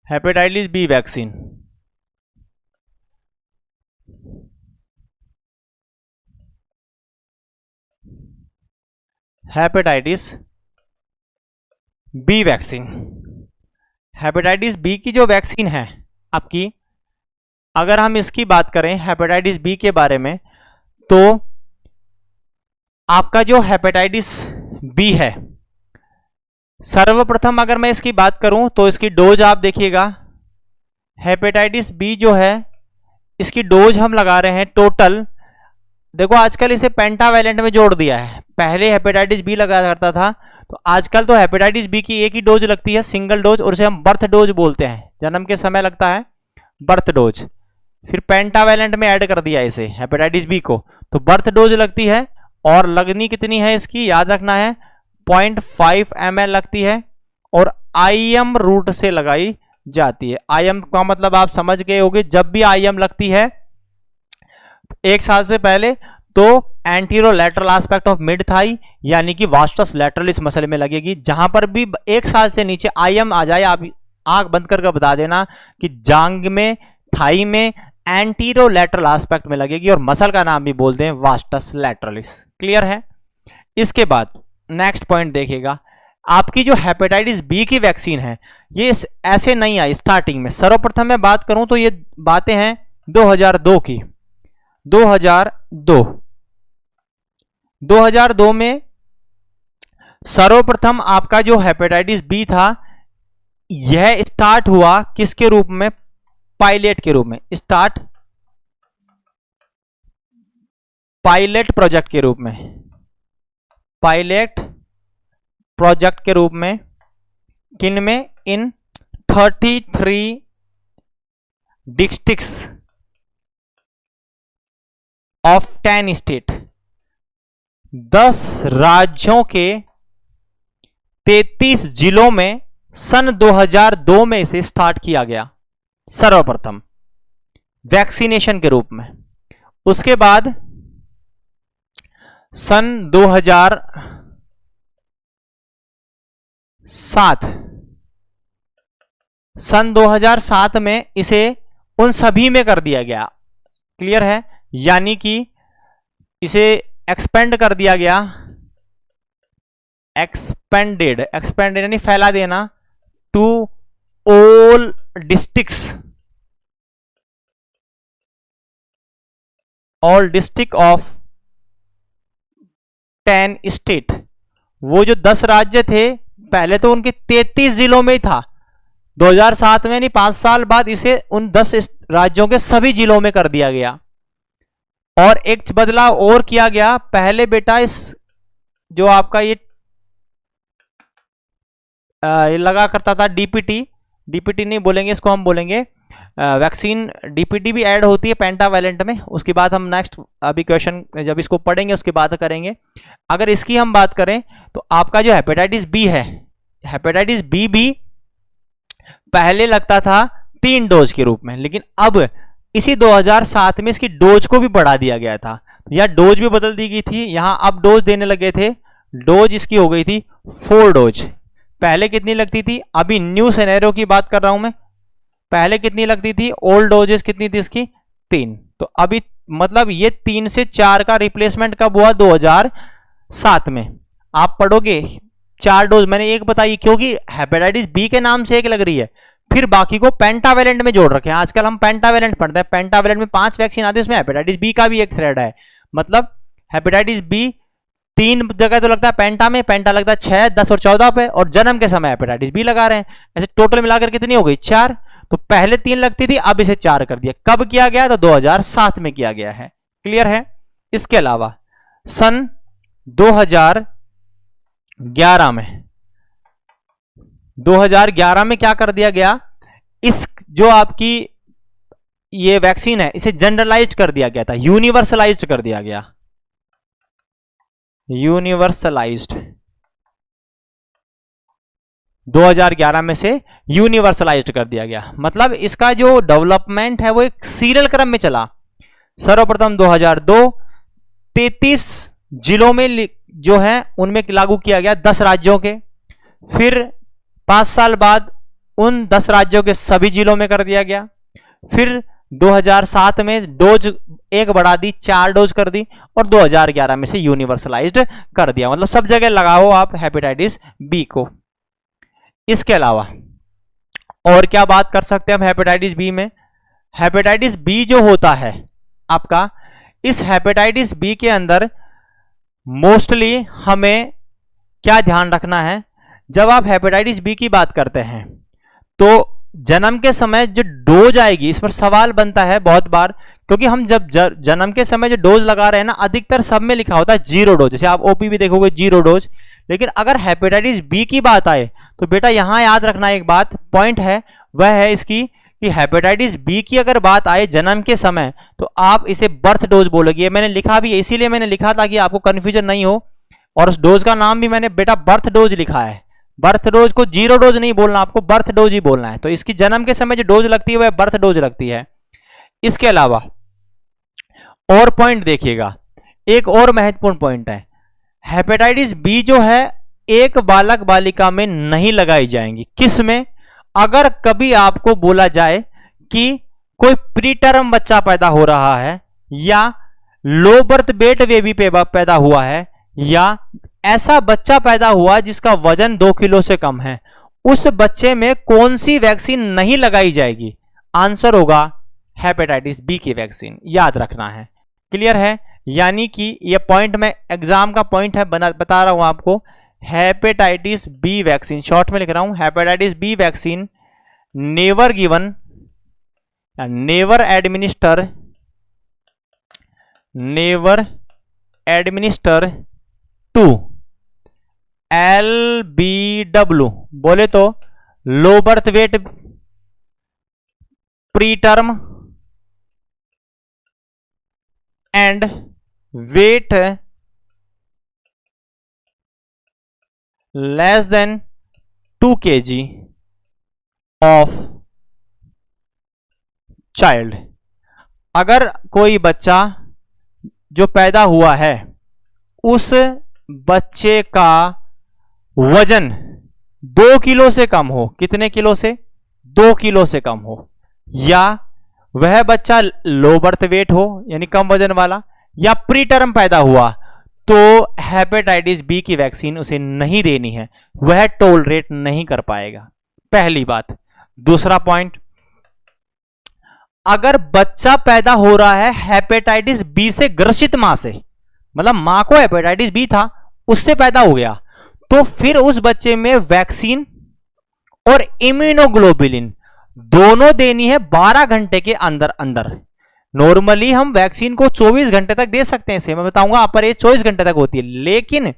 hepatitis B vaccine. Hepatitis B vaccine, hepatitis B की जो वैक्सीन है आपकी, अगर हम इसकी बात करें हेपेटाइटिस बी के बारे में, तो आपका जो हेपेटाइटिस बी है, सर्वप्रथम अगर मैं इसकी बात करूं तो इसकी डोज आप देखिएगा। हेपेटाइटिस बी जो है इसकी डोज हम लगा रहे हैं टोटल, देखो आजकल इसे पेंटावैलेंट में जोड़ दिया है। पहले हेपेटाइटिस बी लगा करता था, तो आजकल तो हेपेटाइटिस बी की एक ही डोज लगती है, सिंगल डोज, और उसे हम बर्थ डोज बोलते हैं। जन्म के समय लगता है बर्थ डोज, फिर पेंटावैलेंट में ऐड कर दिया इसे हेपेटाइटिस बी को, तो बर्थ डोज लगती है। और लगनी कितनी है इसकी, याद रखना है 0.5 ml लगती है, और IM रूट से लगाई जाती है। IM का मतलब आप समझ गए होंगे, जब भी IM लगती है 1 साल से पहले तो anterolateral aspect of mid thigh यानी कि वास्टस लैटरलिस मसल में लगेगी। जहां पर भी 1 साल से नीचे IM आ जाए, आप आंख बंद करके बता देना कि जांग में, थाई में एंटीरो लैटरल एस्पेक्ट में लगेगी, और मसल का नाम भी बोलते हैं वास्टस लैटरलिस। क्लियर है? इसके बाद नेक्स्ट पॉइंट देखिएगा, आपकी जो हेपेटाइटिस बी की वैक्सीन है ये ऐसे नहीं आई स्टार्टिंग में। सर्वप्रथम मैं बात करूं तो ये बातें हैं 2002 की। 2002 में सर्वप्रथम आपका जो हेपेटाइटिस बी था यह स्टार्ट हुआ किसके रूप में, पायलट के रूप में, स्टार्ट पायलट प्रोजेक्ट के रूप में, पायलट प्रोजेक्ट के रूप में। किन में? इन 33 डिस्ट्रिक्ट्स ऑफ 10 स्टेट, 10 राज्यों के 33 जिलों में सन 2002 में इसे स्टार्ट किया गया सर्वप्रथम वैक्सीनेशन के रूप में। उसके बाद सन 2007 में इसे उन सभी में कर दिया गया। क्लियर है? यानी कि इसे एक्सपेंड कर दिया गया, एक्सपेंडेड यानी फैला देना, to all districts, all district of 10 state. वो जो 10 राज्य थे पहले तो उनके 33 जिलों में ही था, 2007 में नहीं 5 साल बाद इसे उन 10 राज्यों के सभी जिलों में कर दिया गया। और एक बदलाव और किया गया, पहले बेटा इस जो आपका ये लगा करता था डीपीटी नहीं बोलेंगे इसको, हम बोलेंगे वैक्सीन। डीपीटी भी ऐड होती है पेंटावैलेंट में, उसकी बात हम नेक्स्ट अभी क्वेश्चन जब इसको पढ़ेंगे उसकी बात करेंगे। अगर इसकी हम बात करें तो आपका जो हेपेटाइटिस बी है, हेपेटाइटिस बी भी पहले लगता था 3 डोज के रूप में, लेकिन अब इसी 2007 में इसकी डोज को भी बढ़ा दिया गया था, या डोज भी बदल दी गई थी। यहां अब डोज देने लगे थे, डोज इसकी हो गई थी 4 डोज। पहले कितनी लगती थी, अभी न्यू सिनेरियो की बात कर रहा हूं मैं, पहले कितनी लगती थी, ओल्ड डोजेस कितनी थी इसकी 3। तो अभी मतलब ये 3 से 4 का रिप्लेसमेंट कब हुआ, 2007 में। आप पढ़ोगे 4 डोज मैंने एक बताई क्योंकि हेपेटाइटिस बी के नाम से एक लग रही है, फिर बाकी को पेंटावैलेंट में जोड़ रखे हैं। आजकल हम पेंटावैलेंट पढ़ते हैं, पेंटावैलेंट में 5 वैक्सीन आती है, उसमें हेपेटाइटिस बी का भी एक थ्रेड है। मतलब हेपेटाइटिस बी 3 जगह तो लगता है पेंटा में, पेंटा लगता है 6, 10 और 14 पे, और जन्म के समय हेपेटाइटिस बी लगा रहे हैं। ऐसे टोटल मिलाकर कितनी हो गई, 4। तो पहले 3 लगती थी, अब इसे 4 कर दिया। कब किया गया, तो 2007 में किया गया है। क्लियर है? इसके अलावा सन 2011 में क्या कर दिया गया, इस जो आपकी ये वैक्सीन है इसे जनरलाइज्ड कर दिया गया था, यूनिवर्सलाइज्ड कर दिया गया, यूनिवर्सलाइज्ड 2011 में से यूनिवर्सलाइज्ड कर दिया गया। मतलब इसका जो डेवलपमेंट है वो एक सीरियल क्रम में चला। सर्वप्रथम 2002 33 जिलों में जो है उनमें लागू किया गया, 10 राज्यों के। फिर 5 साल बाद उन 10 राज्यों के सभी जिलों में कर दिया गया। फिर 2007 में डोज एक बढ़ा दी, 4 डोज कर दी, और 2011 में से यूनिवर्सलाइज्ड कर दिया। मतलब सब जगह लगाओ आप हेपेटाइटिस बी को। इसके अलावा और क्या बात कर सकते हैं हम हेपेटाइटिस बी में? हेपेटाइटिस बी जो होता है आपका, इस हेपेटाइटिस बी के अंदर मोस्टली हमें क्या ध्यान रखना है, जब आप हेपेटाइटिस बी की बात करते हैं तो जन्म के समय जो डोज आएगी, इस पर सवाल बनता है बहुत बार, क्योंकि हम जब जन्म के समय जो डोज लगा रहे हैं ना, अधिकतर सब में लिखा होता है 0 डोज। जैसे आप ओपी भी देखोगे 0 डोज, लेकिन अगर हेपेटाइटिस बी की बात आए तो बेटा यहां याद रखना एक बात, पॉइंट है वह है इसकी कि हेपेटाइटिस बी की अगर बात आए जन्म के समय तो आप इसे बर्थ डोज बोलोगे। मैंने लिखा भी है, इसीलिए मैंने लिखा था कि आपको कंफ्यूजन नहीं हो, और उस डोज का नाम भी मैंने बेटा बर्थ डोज लिखा है। बर्थ डोज को 0 डोज नहीं बोलना, आपको बर्थ डोज ही बोलना है। तो इसकी जन्म के समय जो डोज लगती है वह बर्थ डोज लगती है। इसके अलावा और पॉइंट देखिएगा, एक और महत्वपूर्ण पॉइंट है, हेपेटाइटिस बी जो है एक बालक बालिका में नहीं लगाई जाएंगी। किस में? अगर कभी आपको बोला जाए कि कोई प्रीटर्म बच्चा पैदा हो रहा है, या लो बर्थ वेट बेबी पैदा हुआ है, या ऐसा बच्चा पैदा हुआ जिसका वजन 2 किलो से कम है, उस बच्चे में कौन सी वैक्सीन नहीं लगाई जाएगी? आंसर होगा हेपेटाइटिस बी की वैक्सीन। याद रखना है, क्लियर है? यानी कि यह पॉइंट में एग्जाम का पॉइंट है, बता रहा हूं आपको। हेपेटाइटिस बी वैक्सीन, शॉर्ट में लिख रहा हूं, hepatitis B vaccine never given, never administer to LBW, बोले तो low birth weight pre term and weight less than 2 kg of child. अगर कोई बच्चा जो पैदा हुआ है उस बच्चे का वजन 2 किलो से कम हो, कितने किलो से? 2 किलो से कम हो, या वह बच्चा लो बर्थ वेट हो यानी कम वजन वाला, या प्री टर्म पैदा हुआ, तो हेपेटाइटिस बी की वैक्सीन उसे नहीं देनी है, वह टॉलरेट नहीं कर पाएगा। पहली बात। दूसरा पॉइंट, अगर बच्चा पैदा हो रहा है हेपेटाइटिस बी से ग्रसित मां से, मतलब मां को हेपेटाइटिस बी था उससे पैदा हो गया, तो फिर उस बच्चे में वैक्सीन और इम्यूनोग्लोबुलिन दोनों देनी है 12 घंटे के अंदर अंदर। नॉर्मली हम वैक्सीन को 24 घंटे तक दे सकते हैं, इसे मैं बताऊंगा, अपर एज 24 घंटे तक होती है, लेकिन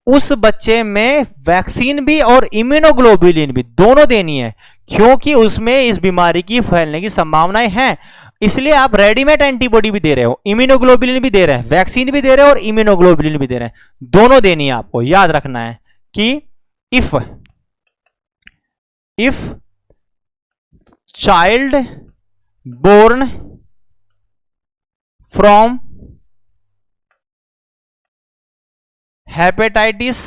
उस बच्चे में वैक्सीन भी और इम्यूनोग्लोबुलिन भी दोनों देनी है, क्योंकि उसमें इस बीमारी की फैलने की संभावनाएं हैं। इसलिए आप रेडीमेड एंटीबॉडी भी दे रहे हो, इम्यूनोग्लोबुलिन भी दे रहे हैं, वैक्सीन भी दे रहे हो और इम्यूनोग्लोबुलिन भी दे रहे हैं, दोनों देनी है आपको। याद रखना है कि if child born from hepatitis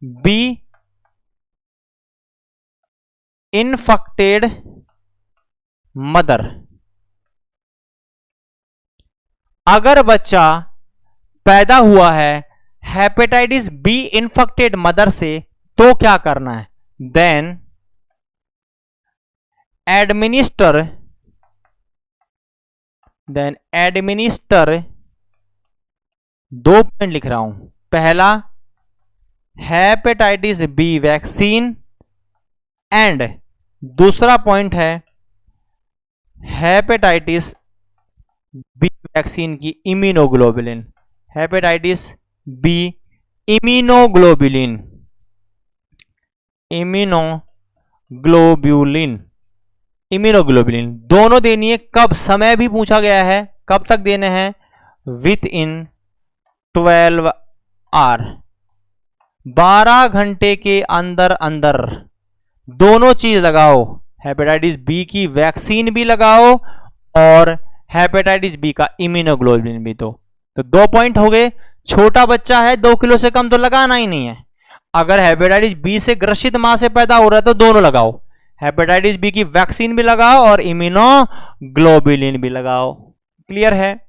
B infected mother, अगर बच्चा पैदा हुआ है हेपेटाइटिस बी इन्फेक्टेड मदर से, तो क्या करना है? देन एडमिनिस्टर 2 पॉइंट लिख रहा हूं। पहला हेपेटाइटिस बी वैक्सीन, एंड दूसरा पॉइंट है हेपेटाइटिस बी वैक्सीन की immunoglobulin, hepatitis B immunoglobulin. Immunoglobulin, immunoglobulin दोनों देनी है। कब, समय भी पूछा गया है, कब तक देने हैं, विथ इन 12 आवर, 12 घंटे के अंदर अंदर दोनों चीज लगाओ, हेपेटाइटिस बी की वैक्सीन भी लगाओ और हेपेटाइटिस बी का इम्यूनोग्लोबुलिन भी। तो 2 पॉइंट हो गए। छोटा बच्चा है 2 किलो से कम तो लगाना ही नहीं है। अगर हेपेटाइटिस बी से ग्रसित मां से पैदा हो रहा है तो दोनों लगाओ, हेपेटाइटिस बी की वैक्सीन भी लगाओ और इम्यूनोग्लोबुलिन भी लगाओ। क्लियर है।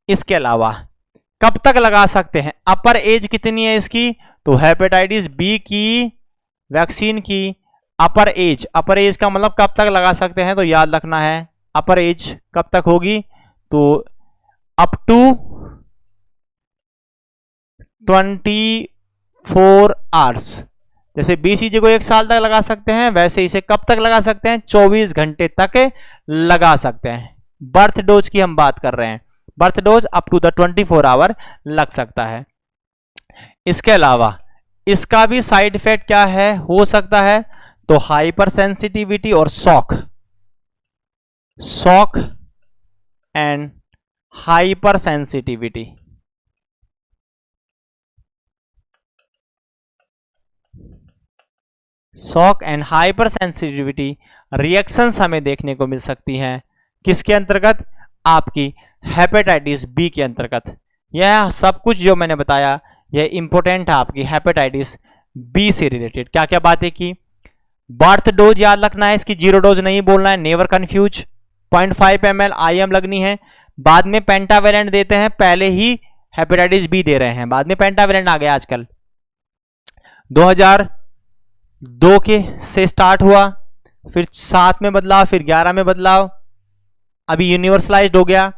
इसके अलावा कब तक लगा सकते हैं, अपर एज कितनी है इसकी, तो हेपेटाइटिस बी की वैक्सीन की अपर एज का मतलब कब तक लगा सकते हैं, तो याद रखना है अपर एज कब तक होगी, तो अप टू 24 आवर्स। जैसे BCG को 1 साल तक लगा सकते हैं, वैसे इसे कब तक लगा सकते हैं, 24 घंटे तक लगा सकते हैं। बर्थ डोज की हम बात कर रहे हैं, birth dose up to the 24 hour लग सकता है। इसके अलावा इसका भी साइड इफेक्ट क्या है, हो सकता है, तो हाइपर सेंसिटिविटी और shock and hyper sensitivity. Shock and hyper sensitivity reactions हमें देखने को मिल सकती हैं, किसके अंतर्गत, आपकी हेपेटाइटिस बी के अंतर्गत। यह सब कुछ जो मैंने बताया यह इंपॉर्टेंट है आपकी हेपेटाइटिस बी से रिलेटेड। क्या क्या बातें की, बर्थ डोज याद रखना है, इसकी 0 डोज नहीं बोलना है, नेवर कंफ्यूज। 0.5 ml IM लगनी है। बाद में पेंटावेलेंट देते हैं, पहले ही हेपेटाइटिस बी दे रहे हैं, बाद में पेंटावेलेंट आ गया आजकल। 2002 के से स्टार्ट हुआ, फिर 7 में बदलाव, फिर 11 में बदलाव, अभी यूनिवर्सलाइज्ड हो गया।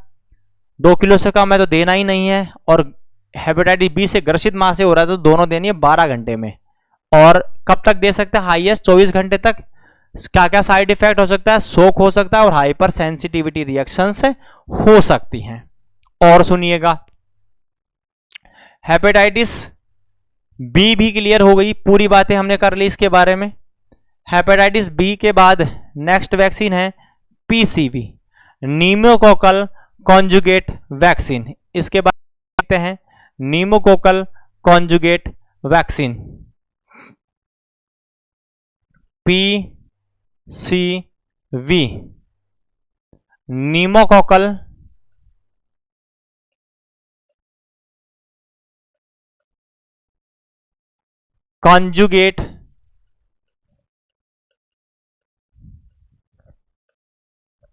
2 किलो से कम है तो देना ही नहीं है, और हेपेटाइटिस बी से ग्रसित मां से हो रहा है तो दोनों देनी है 12 घंटे में। और कब तक दे सकते हैं, हाईएस्ट 24 घंटे तक। क्या क्या साइड इफेक्ट हो सकता है, शोक हो सकता है और हाइपर सेंसिटिविटी रिएक्शंस हो सकती हैं। और सुनिएगा, हेपेटाइटिस बी भी क्लियर हो गई, पूरी बातें हमने कर ली इसके बारे में। हेपेटाइटिस बी के बाद नेक्स्ट वैक्सीन है PCV, न्यूमोकोकल कॉन्जुगेट वैक्सीन। इसके बाद देखते हैं pneumococcal conjugate vaccine PCV, pneumococcal conjugate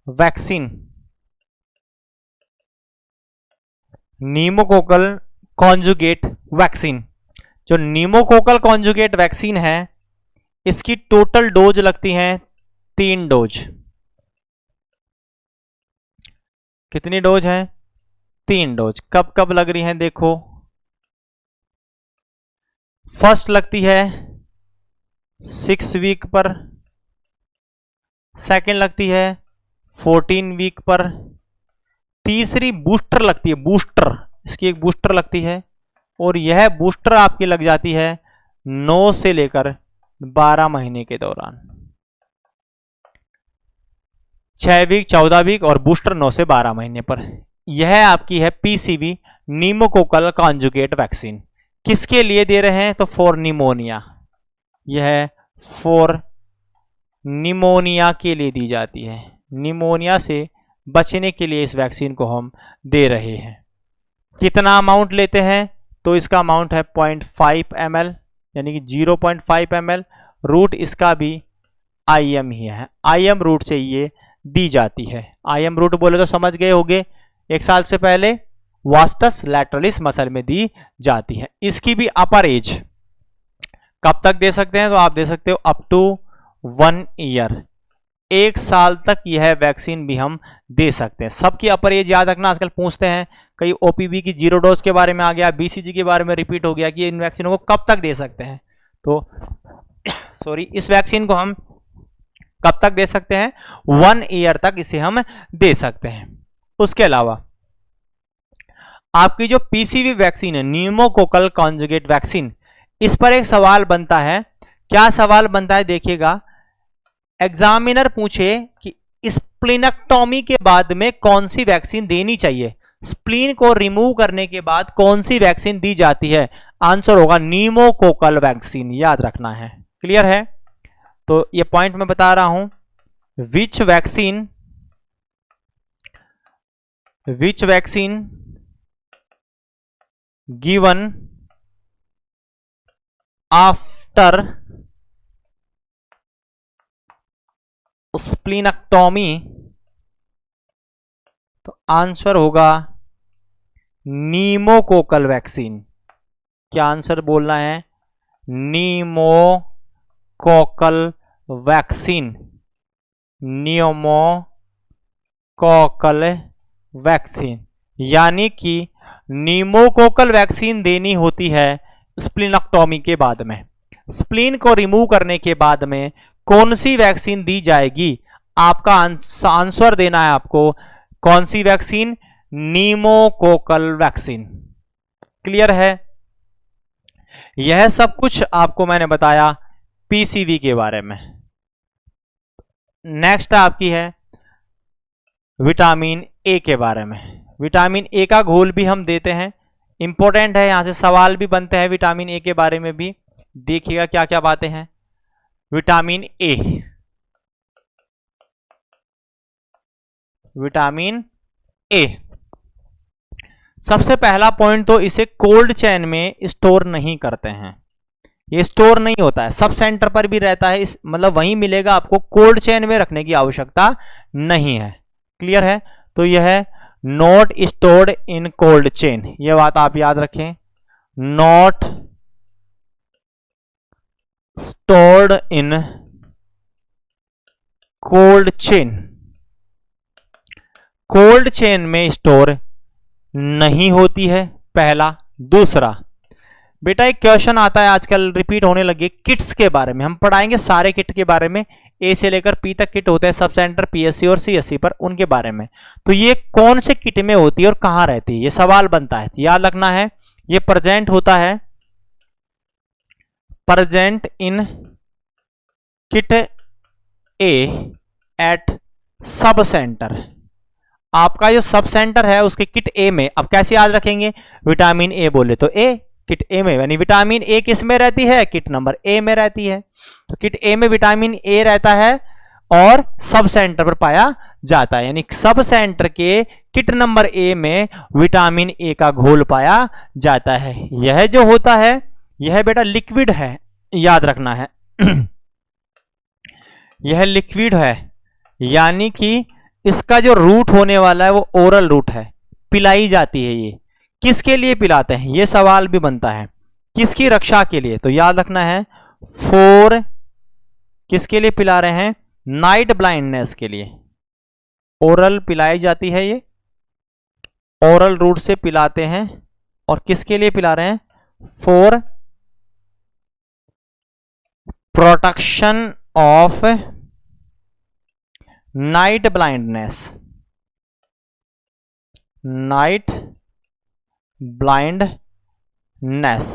vaccine, pneumococcal conjugate vaccine. जो न्यूमोकोकल कॉन्जुगेट वैक्सीन है इसकी टोटल डोज लगती है 3 डोज। कितनी डोज है, 3 डोज। कब कब लग रही हैं देखो, फर्स्ट लगती है 6 वीक पर, सेकंड लगती है 14 वीक पर, तीसरी बूस्टर लगती है, बूस्टर, इसकी एक बूस्टर लगती है, और यह बूस्टर आपकी लग जाती है 9 से लेकर 12 महीने के दौरान। 6 वीक, 14 वीक और बूस्टर 9 से 12 महीने पर। यह आपकी है PCV, न्यूमोकोकल कॉन्जुगेट वैक्सीन। किसके लिए दे रहे हैं, तो फॉर निमोनिया। यह फॉर निमोनिया के लिए दी जाती है, निमोनिया से बचने के लिए इस वैक्सीन को हम दे रहे हैं। कितना अमाउंट लेते हैं, तो इसका अमाउंट है 0.5 ml, यानी कि 0.5 ml। रूट इसका भी IM ही है, IM रूट से ये दी जाती है। IM रूट बोले तो समझ गए होंगे, 1 साल से पहले वास्टस लैटरलिस मसल में दी जाती है। इसकी भी अपर एज कब तक दे सकते हैं, तो आप दे सकते हो अप टू 1 ईयर, 1 साल तक यह वैक्सीन भी हम दे सकते हैं। सबकी अपर एज याद रखना, आजकल पूछते हैं कई OPV की 0 डोज के बारे में आ गया, BCG के बारे में रिपीट हो गया कि इन वैक्सीनों को कब तक दे सकते हैं। तो सॉरी, इस वैक्सीन को हम कब तक दे सकते हैं, 1 ईयर तक इसे हम दे सकते हैं। उसके अलावा आपकी जो PCV वैक्सीन है, न्यूमोकोकल कॉन्जुगेट वैक्सीन, इस पर एक सवाल बनता है क्या सवाल बनता है देखिएगा, एग्जामिनर पूछे कि स्प्लीनेक्टोमी के बाद में कौन सी वैक्सीन देनी चाहिए, स्प्लीन को रिमूव करने के बाद कौन सी वैक्सीन दी जाती है, आंसर होगा न्यूमोकोकल वैक्सीन, याद रखना है। क्लियर है? तो ये पॉइंट मैं बता रहा हूं, विच वैक्सीन गिवन आफ्टर स्प्लीनेक्टोमी, तो आंसर होगा न्यूमोकोकल वैक्सीन। क्या आंसर बोलना है? न्यूमोकोकल वैक्सीन, न्यूमोकोकल वैक्सीन, यानी कि न्यूमोकोकल वैक्सीन देनी होती है स्प्लीनेक्टोमी के बाद में। स्प्लीन को रिमूव करने के बाद में कौन सी वैक्सीन दी जाएगी, आपका आंसर देना है आपको, कौन सी वैक्सीन? Pneumococcal vaccine. क्लियर है? यह सब कुछ आपको मैंने बताया पीसीवी के बारे में। नेक्स्ट आपकी है विटामिन ए के बारे में। विटामिन ए का घोल भी हम देते हैं, इंपॉर्टेंट है, यहां से सवाल भी बनते हैं विटामिन ए के बारे में भी। देखिएगा क्या क्या बातें हैं। विटामिन ए, विटामिन ए, सबसे पहला पॉइंट तो इसे कोल्ड चेन में स्टोर नहीं करते हैं, ये स्टोर नहीं होता है, सब सेंटर पर भी रहता है, इस मतलब वहीं मिलेगा आपको, कोल्ड चेन में रखने की आवश्यकता नहीं है। क्लियर है? तो यह है not stored in cold chain, यह बात आप याद रखें, not stored in cold chain, cold chain में स्टोर नहीं होती है, पहला। दूसरा बेटा एक क्वेश्चन आता है आजकल, रिपीट होने लगी, किट्स के बारे में हम पढ़ाएंगे, सारे किट के बारे में, ए से लेकर पी तक किट होते हैं सब सेंटर पीएससी और सीएससी पर, उनके बारे में। तो ये कौन से किट में होती है और कहां रहती है, ये सवाल बनता है, याद रखना है। ये प्रेजेंट होता है, present in kit A at sub centre, आपका जो सब सेंटर है उसके किट ए में। अब कैसे याद रखेंगे, विटामिन ए बोले तो ए, किट ए में, यानी विटामिन ए किस में रहती है, किट नंबर ए में रहती है। तो किट ए में विटामिन ए रहता है और सब सेंटर पर पाया जाता है, यानी सब सेंटर के किट नंबर ए में विटामिन ए का घोल पाया जाता है। यह जो होता है यह बेटा लिक्विड है, याद रखना है यह लिक्विड है, यानी कि इसका जो रूट होने वाला है वो ओरल रूट है, पिलाई जाती है। ये किसके लिए पिलाते हैं, ये सवाल भी बनता है, किसकी रक्षा के लिए, तो याद रखना है फॉर, किसके लिए पिला रहे हैं, नाइट ब्लाइंडनेस के लिए ओरल पिलाई जाती है, ये ओरल रूट से पिलाते हैं। और किसके लिए पिला रहे हैं, for protection of night blindness, night blindness,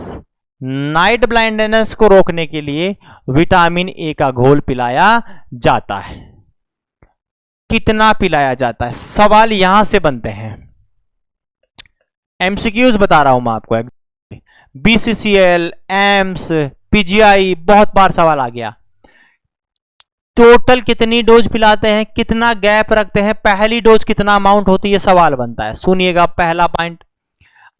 night blindness को रोकने के लिए विटामिन ए का घोल पिलाया जाता है। कितना पिलाया जाता है, सवाल यहां से बनते हैं, एमसीक्यूज बता रहा हूं मैं आपको, बीसीसीएल, एम्स, पीजीआई, बहुत बार सवाल आ गया। टोटल कितनी डोज पिलाते हैं, कितना गैप रखते हैं, पहली डोज कितना अमाउंट होती है, सवाल बनता है। सुनिएगा पहला पॉइंट,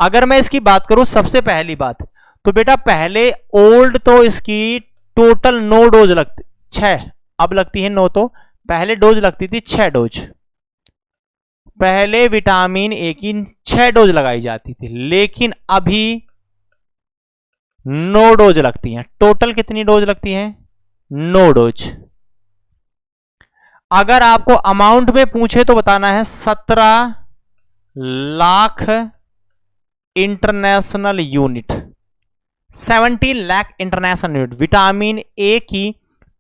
अगर मैं इसकी बात करूं सबसे पहली बात, तो बेटा पहले ओल्ड तो इसकी टोटल 9 डोज लगती, 6, अब लगती है 9, तो पहले डोज लगती थी 6 डोज, पहले विटामिन ए की 6 डोज लगाई जाती थी, लेकिन अभी 9 डोज लगती हैं। टोटल कितनी डोज लगती हैं, 9 डोज। अगर आपको अमाउंट में पूछे तो बताना है 17 lakh international unit, 70 lakh international unit. Vitamin A की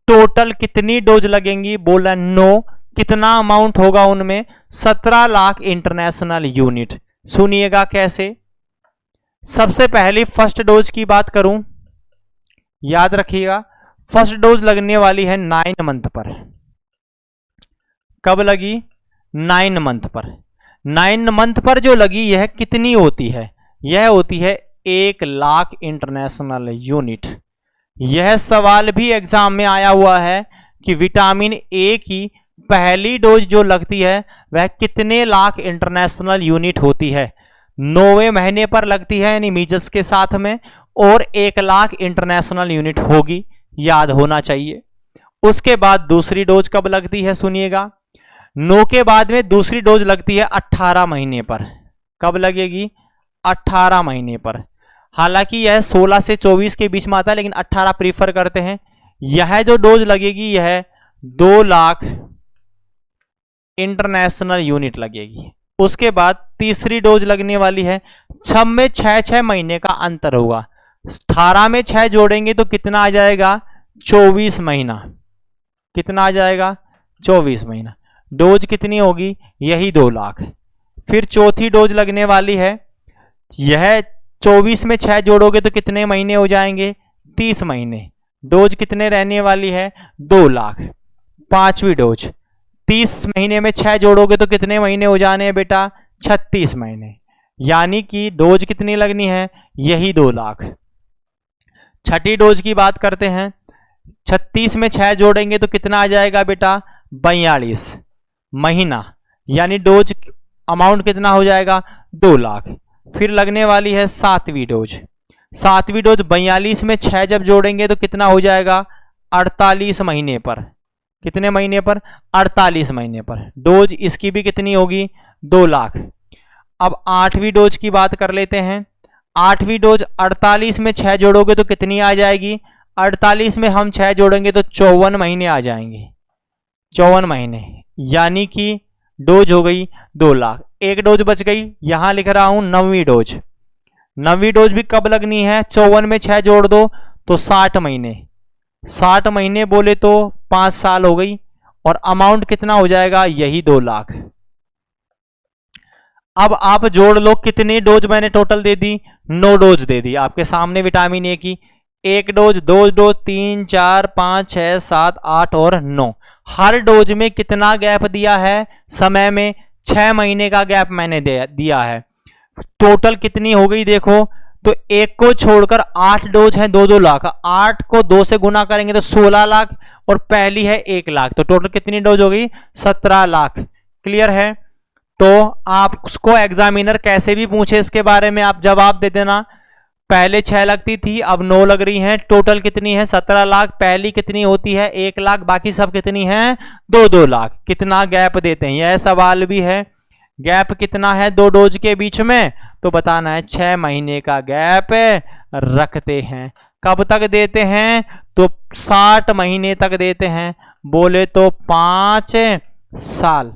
टोटल कितनी डोज लगेंगी, बोला 9, कितना अमाउंट होगा उनमें, 17 लाख इंटरनेशनल यूनिट। सुनिएगा कैसे, सबसे पहले फर्स्ट डोज की बात करूं, याद रखिएगा फर्स्ट डोज लगने वाली है 9 मंथ पर। कब लगी? 9 मंथ पर। 9 मंथ पर जो लगी यह कितनी होती है? यह होती है 1 लाख इंटरनेशनल यूनिट। यह सवाल भी एग्जाम में आया हुआ है कि विटामिन ए की पहली डोज जो लगती है वह कितने लाख इंटरनेशनल यूनिट होती है? 9वें महीने पर लगती है यानी मीजल्स के साथ में, और 1 लाख इंटरनेशनल यूनिट होगी, याद होना चाहिए। उसके बाद दूसरी डोज कब लगती है? सुनिएगा, 9 के बाद में दूसरी डोज लगती है 18 महीने पर। कब लगेगी? 18 महीने पर। हालांकि यह 16 से 24 के बीच में आता है, लेकिन 18 प्रीफर करते हैं। यह जो डोज लगेगी यह 2 लाख इंटरनेशनल यूनिट लगेगी। उसके बाद तीसरी डोज लगने वाली है, 6 में 6 महीने का अंतर होगा। 18 में 6 जोड़ेंगे तो कितना आ जाएगा? 24 महीना। कितना आ जाएगा? 24 महीना। डोज कितनी होगी? यही 2 लाख। फिर चौथी डोज लगने वाली है, यह 24 में 6 जोड़ोगे तो कितने महीने हो जाएंगे? 30 महीने। डोज कितने रहने वाली है? 2 लाख। पांचवी डोज 30 महीने में 6 जोड़ोगे तो कितने महीने हो जाने हैं बेटा? 36 महीने। यानी कि डोज कितनी लगनी है? यही 2 लाख। छठी डोज की बात करते हैं, 36 में 6 जोड़ेंगे तो कितना आ जाएगा बेटा? 42 महीना। यानी डोज अमाउंट कितना हो जाएगा? 2 लाख। फिर लगने वाली है 7वीं डोज। 7वीं डोज 42 में 6 जब जोड़ेंगे तो कितना हो जाएगा? 48 महीने पर। कितने महीने पर? 48 महीने पर। डोज इसकी भी कितनी होगी? 2 लाख। अब 8वीं डोज की बात कर लेते हैं। 8वीं डोज 48 में 6 जोड़ोगे तो कितनी आ जाएगी? 48 में हम 6 जोड़ेंगे तो 54 महीने आ जाएंगे। 54 महीने, यानी कि डोज हो गई 2 लाख। एक डोज बच गई, यहां लिख रहा हूं 9वीं डोज। 9वीं डोज भी कब लगनी है? 54 में 6 जोड़ दो तो 60 महीने। 60 महीने बोले तो 5 साल हो गई, और अमाउंट कितना हो जाएगा? यही 2 लाख। अब आप जोड़ लो कितनी डोज मैंने टोटल दे दी? 9 डोज दे दी आपके सामने विटामिन ए की। 1 डोज, 2 डोज, 3, 4, 5, 6, 7, 8 और 9। हर डोज में कितना गैप दिया है? समय में 6 महीने का गैप मैंने दिया है। टोटल कितनी हो गई देखो, तो एक को छोड़कर 8 डोज है, 2-2 लाख। 8 को 2 से गुना करेंगे तो 16 लाख, और पहली है 1 लाख। तो टोटल कितनी डोज हो गई? 17 लाख। क्लियर है? तो आप उसको एग्जामिनर कैसे भी पूछे इसके बारे में आप जवाब दे देना। पहले 6 लगती थी, अब 9 लग रही हैं। टोटल कितनी है? 17 लाख। पहली कितनी होती है? 1 लाख। बाकी सब कितनी है? 2-2 लाख। कितना गैप देते हैं? यह सवाल भी है। गैप कितना है 2 डोज के बीच में? तो बताना है। 6 महीने का गैप रखते हैं। कब तक देते हैं? तो 60 महीने तक देते हैं। बोले तो 5 साल।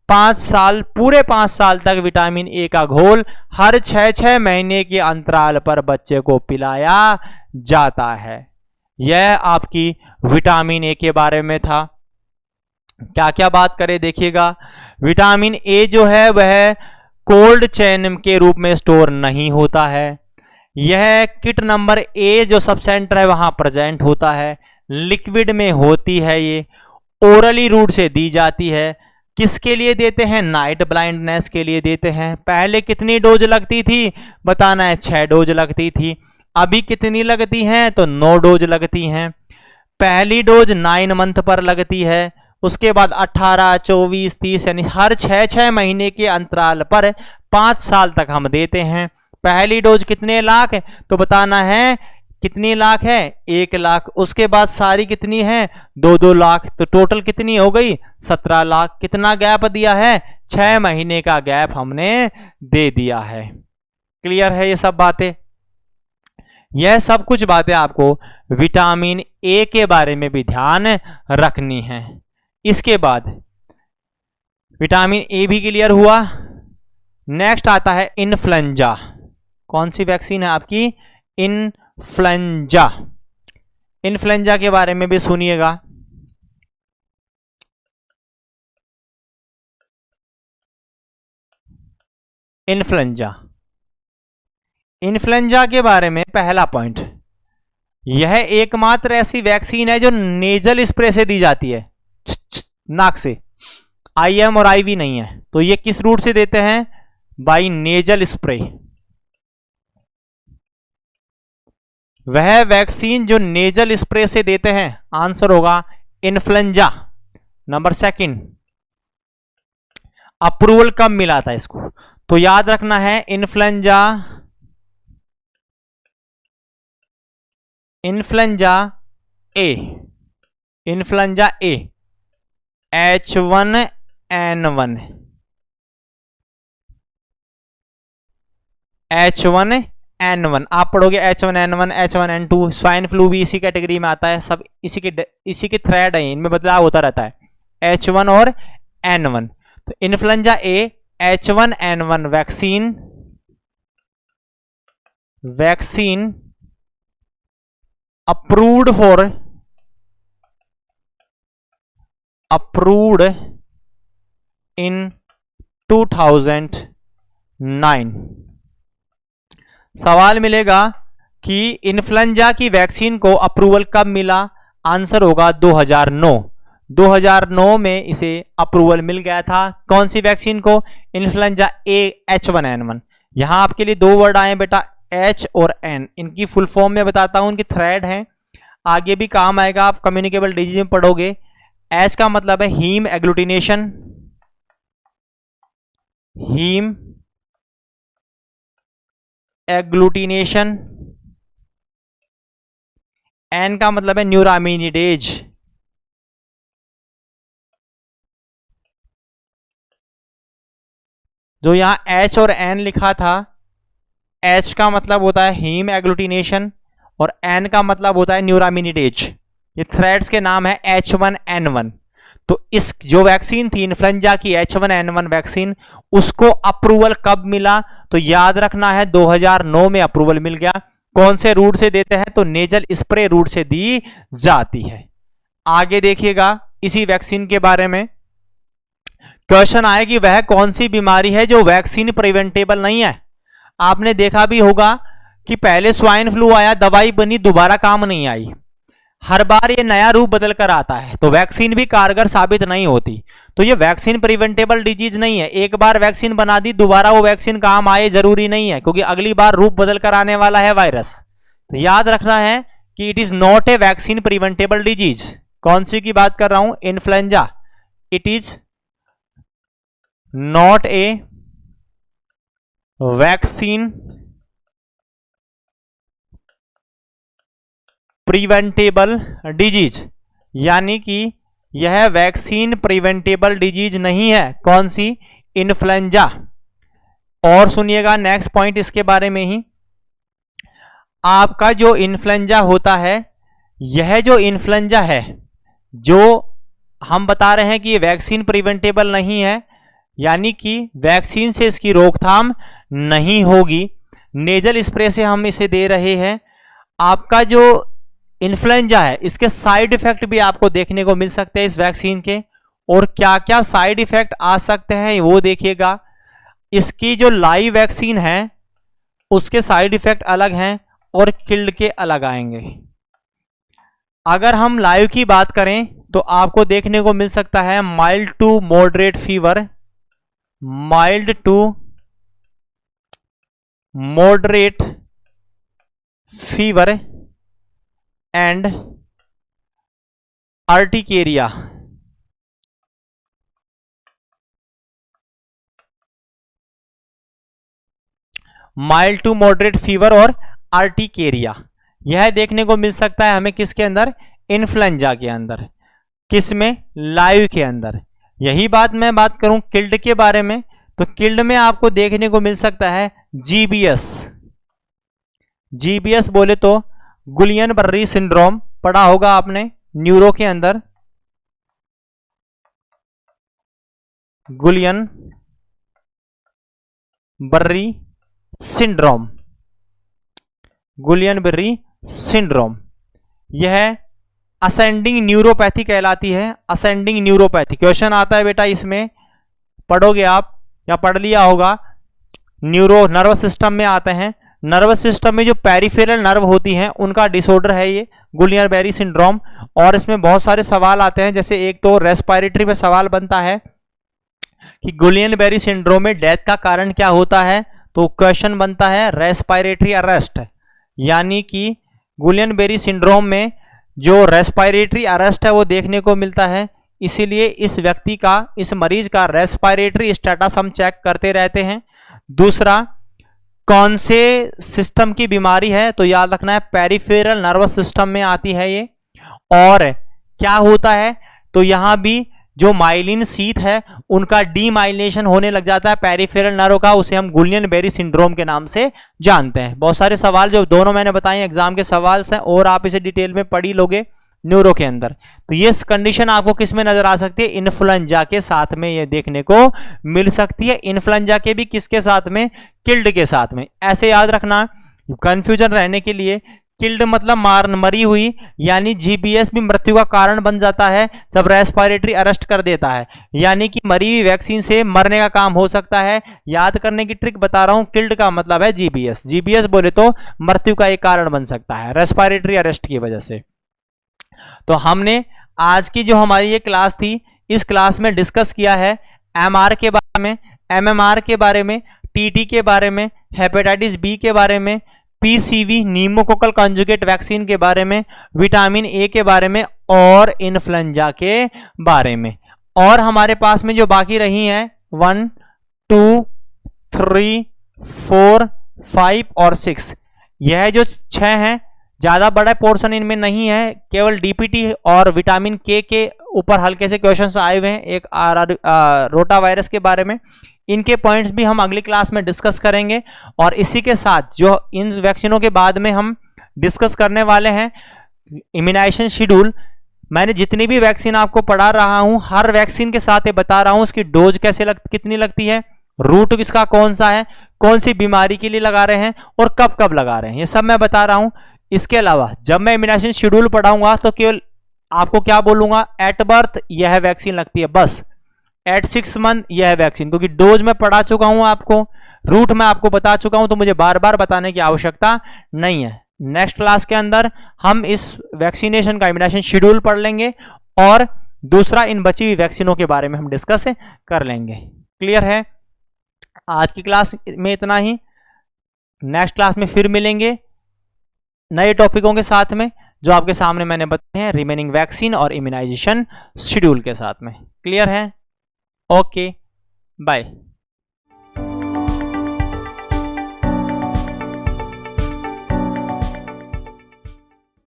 5 साल, पूरे 5 साल तक विटामिन ए का घोल हर 6 महीने के अंतराल पर बच्चे को पिलाया जाता है। यह आपकी विटामिन ए के बारे में था। क्या क्या बात करें देखिएगा। विटामिन ए जो है वह कोल्ड चेन के रूप में स्टोर नहीं होता है। यह किट नंबर ए जो सब सेंटर है वहां प्रेजेंट होता है। लिक्विड में होती है। ये ओरली रूट से दी जाती है। किसके लिए देते हैं? नाइट ब्लाइंडनेस के लिए देते हैं। पहले कितनी डोज लगती थी? बताना है। 6 डोज लगती थी। अभी कितनी लगती हैं? तो 9 डोज लगती हैं। पहली डोज 9 मंथ पर लगती है। उसके बाद 18, 24, 30 यानी हर 6 महीने के अंतराल पर 5 साल तक हम देते हैं। पहली डोज कितने लाख? तो बताना है कितनी लाख है? 1 लाख। उसके बाद सारी कितनी है? 2-2 लाख। तो टोटल कितनी हो गई? 17 लाख। कितना गैप दिया है? 6 महीने का गैप हमने दे दिया है। क्लियर है ये सब बातें? यह सब कुछ बातें आपको विटामिन ए के बारे में भी ध्यान रखनी है। इसके बाद विटामिन ए भी क्लियर हुआ। नेक्स्ट आता है इन्फ्लुएंजा। कौन सी वैक्सीन है आपकी? इन्फ्लुएंजा। इन्फ्लुएंजा के बारे में भी सुनिएगा। इन्फ्लुएंजा। इन्फ्लुएंजा के बारे में पहला पॉइंट, यह एकमात्र ऐसी वैक्सीन है जो नेजल स्प्रे से दी जाती है, नाक से। आईएम और आईवी नहीं है। तो ये किस रूट से देते हैं? By nasal spray. वह वैक्सीन जो नेजल स्प्रे से देते हैं, आंसर होगा इन्फ्लुएंजा। नंबर सेकंड, अप्रूवल कब मिला था इसको? तो याद रखना है इन्फ्लुएंजा ए, इन्फ्लुएंजा ए, H1N1, H1N1 आप पढ़ोगे, H1N1, H1N2, स्वाइन फ्लू भी इसी कैटेगरी में आता है, सब इसी के थ्रेड है, इनमें बदलाव होता रहता है, H1 और N1। तो influenza A, H1N1 vaccine approved in 2009। सवाल मिलेगा कि इन्फ्लुएंजा की वैक्सीन को अप्रूवल कब मिला? आंसर होगा 2009। 2009 में इसे अप्रूवल मिल गया था। कौन सी वैक्सीन को? इन्फ्लुएंजा ए, H1N1। यहां आपके लिए दो वर्ड आए बेटा, H और N। इनकी फुल फॉर्म में बताता हूं, इनकी थ्रेड है, आगे भी काम आएगा, आप कम्युनिकेबल डिजीज में पढ़ोगे। H का मतलब है haemagglutination, haemagglutination. N का मतलब है न्यूरामिनिडेज। जो यहां H और N लिखा था, H का मतलब होता है हीम एग्लूटिनेशन और N का मतलब होता है न्यूरामिनिडेज। ये थ्रेड्स के नाम है H1N1। तो इस जो वैक्सीन थी इन्फ्लुएंजा की, H1N1 वैक्सीन, उसको अप्रूवल कब मिला? तो याद रखना है 2009 में अप्रूवल मिल गया। कौन से रूट से देते हैं? तो नेजल स्प्रे रूट से दी जाती है। आगे देखिएगा इसी वैक्सीन के बारे में क्वेश्चन आए कि वह कौन सी बीमारी है जो वैक्सीन प्रिवेंटेबल नहीं है। आपने देखा भी होगा कि पहले स्वाइन फ्लू आया, दवाई बनी, दोबारा काम नहीं आई। हर बार ये नया रूप बदल कर आता है, तो वैक्सीन भी कारगर साबित नहीं होती। तो ये वैक्सीन प्रिवेंटेबल डिजीज नहीं है। एक बार वैक्सीन बना दी, दोबारा वो वैक्सीन काम आए जरूरी नहीं है, क्योंकि अगली बार रूप बदल कर आने वाला है वायरस। तो याद रखना है कि it is not a vaccine preventable disease. कौन सी की बात कर रहा हूं? Influenza. It is not a vaccine preventable disease, यानी कि यह वैक्सीन प्रिवेंटेबल डिजीज नहीं है। कौन सी? इन्फ्लुएंजा। और सुनिएगा नेक्स्ट पॉइंट इसके बारे में ही, आपका जो इन्फ्लुएंजा होता है, यह जो इन्फ्लुएंजा है, जो हम बता रहे हैं कि ये वैक्सीन प्रिवेंटेबल नहीं है, यानी कि वैक्सीन से इसकी रोकथाम नहीं होगी, नेजल स्प्रे से हम इसे दे रहे हैं। आपका जो इन्फ्लुएंजा है, इसके साइड इफेक्ट भी आपको देखने को मिल सकते हैं इस वैक्सीन के। और क्या क्या साइड इफेक्ट आ सकते हैं वो देखिएगा। इसकी जो लाइव वैक्सीन है उसके साइड इफेक्ट अलग हैं और किल्ड के अलग आएंगे। अगर हम लाइव की बात करें तो आपको देखने को मिल सकता है mild to moderate fever, mild to moderate fever and urticaria. Mild to moderate fever और अर्टिकेरिया, यह देखने को मिल सकता है हमें किसके अंदर? इन्फ्लुएंजा के अंदर। किसमें? लाइव के अंदर। यही बात मैं बात करूं किल्ड के बारे में, तो किल्ड में आपको देखने को मिल सकता है जीबीएस। जीबीएस बोले तो गुलियन बर्री सिंड्रोम, पढ़ा होगा आपने न्यूरो के अंदर। गुलियन बर्री सिंड्रोम, गुलियन बर्री सिंड्रोम, यह असेंडिंग न्यूरोपैथी कहलाती है। असेंडिंग न्यूरोपैथी क्वेश्चन आता है बेटा, इसमें पढ़ोगे आप या पढ़ लिया होगा, न्यूरो नर्वस सिस्टम में आते हैं। नर्वस सिस्टम में जो पेरिफेरल नर्व होती हैं उनका डिसऑर्डर है ये गुलियन-बेरी सिंड्रोम। और इसमें बहुत सारे सवाल आते हैं, जैसे एक तो रेस्पिरेटरी पे सवाल बनता है कि गुलियन-बेरी सिंड्रोम में डेथ का कारण क्या होता है, तो क्वेश्चन बनता है रेस्पिरेटरी अरेस्ट, यानी कि गुलियन-बेरी सिंड्रोम में जो रेस्पिरेटरी अरेस्ट है वो देखने को मिलता है, इसीलिए इस व्यक्ति का, इस मरीज का रेस्पिरेटरी स्टेटस हम चेक करते रहते हैं। दूसरा, कौन से सिस्टम की बीमारी है, तो याद रखना है पेरिफेरल नर्वस सिस्टम में आती है ये। और क्या होता है, तो यहां भी जो माइलिन शीथ है उनका डीमाइलिनेशन होने लग जाता है पेरिफेरल नर्व का, उसे हम गुलियन-बेरी सिंड्रोम के नाम से जानते हैं। बहुत सारे सवाल जो दोनों मैंने बताए एग्जाम के सवाल हैं, और आप इसे डिटेल में पढ़ ही लोगे न्यूरो के अंदर। तो ये कंडीशन आपको किस में नजर आ सकती है, इन्फ्लुएंजा के साथ में ये देखने को मिल सकती है। इन्फ्लुएंजा के भी किसके साथ में, किल्ड के साथ में। ऐसे याद रखना कंफ्यूजन रहने के लिए, किल्ड मतलब मरी हुई, यानी जीबीएस भी मृत्यु का कारण बन जाता है जब रेस्पिरेटरी अरेस्ट कर देता है, यानी कि मरी हुई वैक्सीन से मरने का काम हो सकता है। याद करने की ट्रिक बता रहा हूं, किल्ड का मतलब है जीबीएस, जीबीएस बोले तो मृत्यु का एक कारण बन सकता है रेस्पिरेटरी अरेस्ट की वजह से। तो हमने आज की जो हमारी ये क्लास थी, इस क्लास में डिस्कस किया है एमआर के बारे में, एमएमआर के बारे में, टीटी के बारे में, हेपेटाइटिस बी के बारे में, पीसीवी न्यूमोकोकल कॉन्जुगेट वैक्सीन के बारे में, विटामिन ए के बारे में और इन्फ्लुएंजा के बारे में। और हमारे पास में जो बाकी रही हैं 1, 2, 3, 4, 5 और 6, यह जो 6 हैं, ज्यादा बड़ा पोर्शन इनमें नहीं है, केवल डीपीटी और विटामिन के ऊपर हल्के से क्वेश्चंस आए हुए हैं, एक रोटा वायरस के बारे में। इनके पॉइंट्स भी हम अगली क्लास में डिस्कस करेंगे। और इसी के साथ जो इन वैक्सीनों के बाद में हम डिस्कस करने वाले हैं इम्यूनाइजेशन शेड्यूल। मैंने जितनी भी वैक्सीन आपको पढ़ा रहा हूं, हर वैक्सीन के साथ ये बता रहा हूं उसकी डोज कैसे कितनी लगती है, रूट किसका कौन सा है, कौन सी बीमारी के लिए लगा रहे हैं और कब कब लगा रहे हैं, ये सब मैं बता रहा हूं। इसके अलावा जब मैं इम्यूनाइजेशन शेड्यूल पढ़ाऊंगा तो केवल आपको क्या बोलूंगा, एट बर्थ यह वैक्सीन लगती है बस, एट 6 मंथ यह वैक्सीन, क्योंकि डोज मैं पढ़ा चुका हूं आपको, रूट मैं आपको बता चुका हूं, तो मुझे बार बार बताने की आवश्यकता नहीं है। नेक्स्ट क्लास के अंदर हम इस वैक्सीनेशन का इम्यूनाइजेशन शेड्यूल पढ़ लेंगे और दूसरा इन बची हुई वैक्सीनों के बारे में हम डिस्कस कर लेंगे। क्लियर है? आज की क्लास में इतना ही, नेक्स्ट क्लास में फिर मिलेंगे नए टॉपिकों के साथ में जो आपके सामने मैंने बताए हैं, रिमेनिंग वैक्सीन और इम्यूनाइजेशन शेड्यूल के साथ में। क्लियर है? Okay, bye.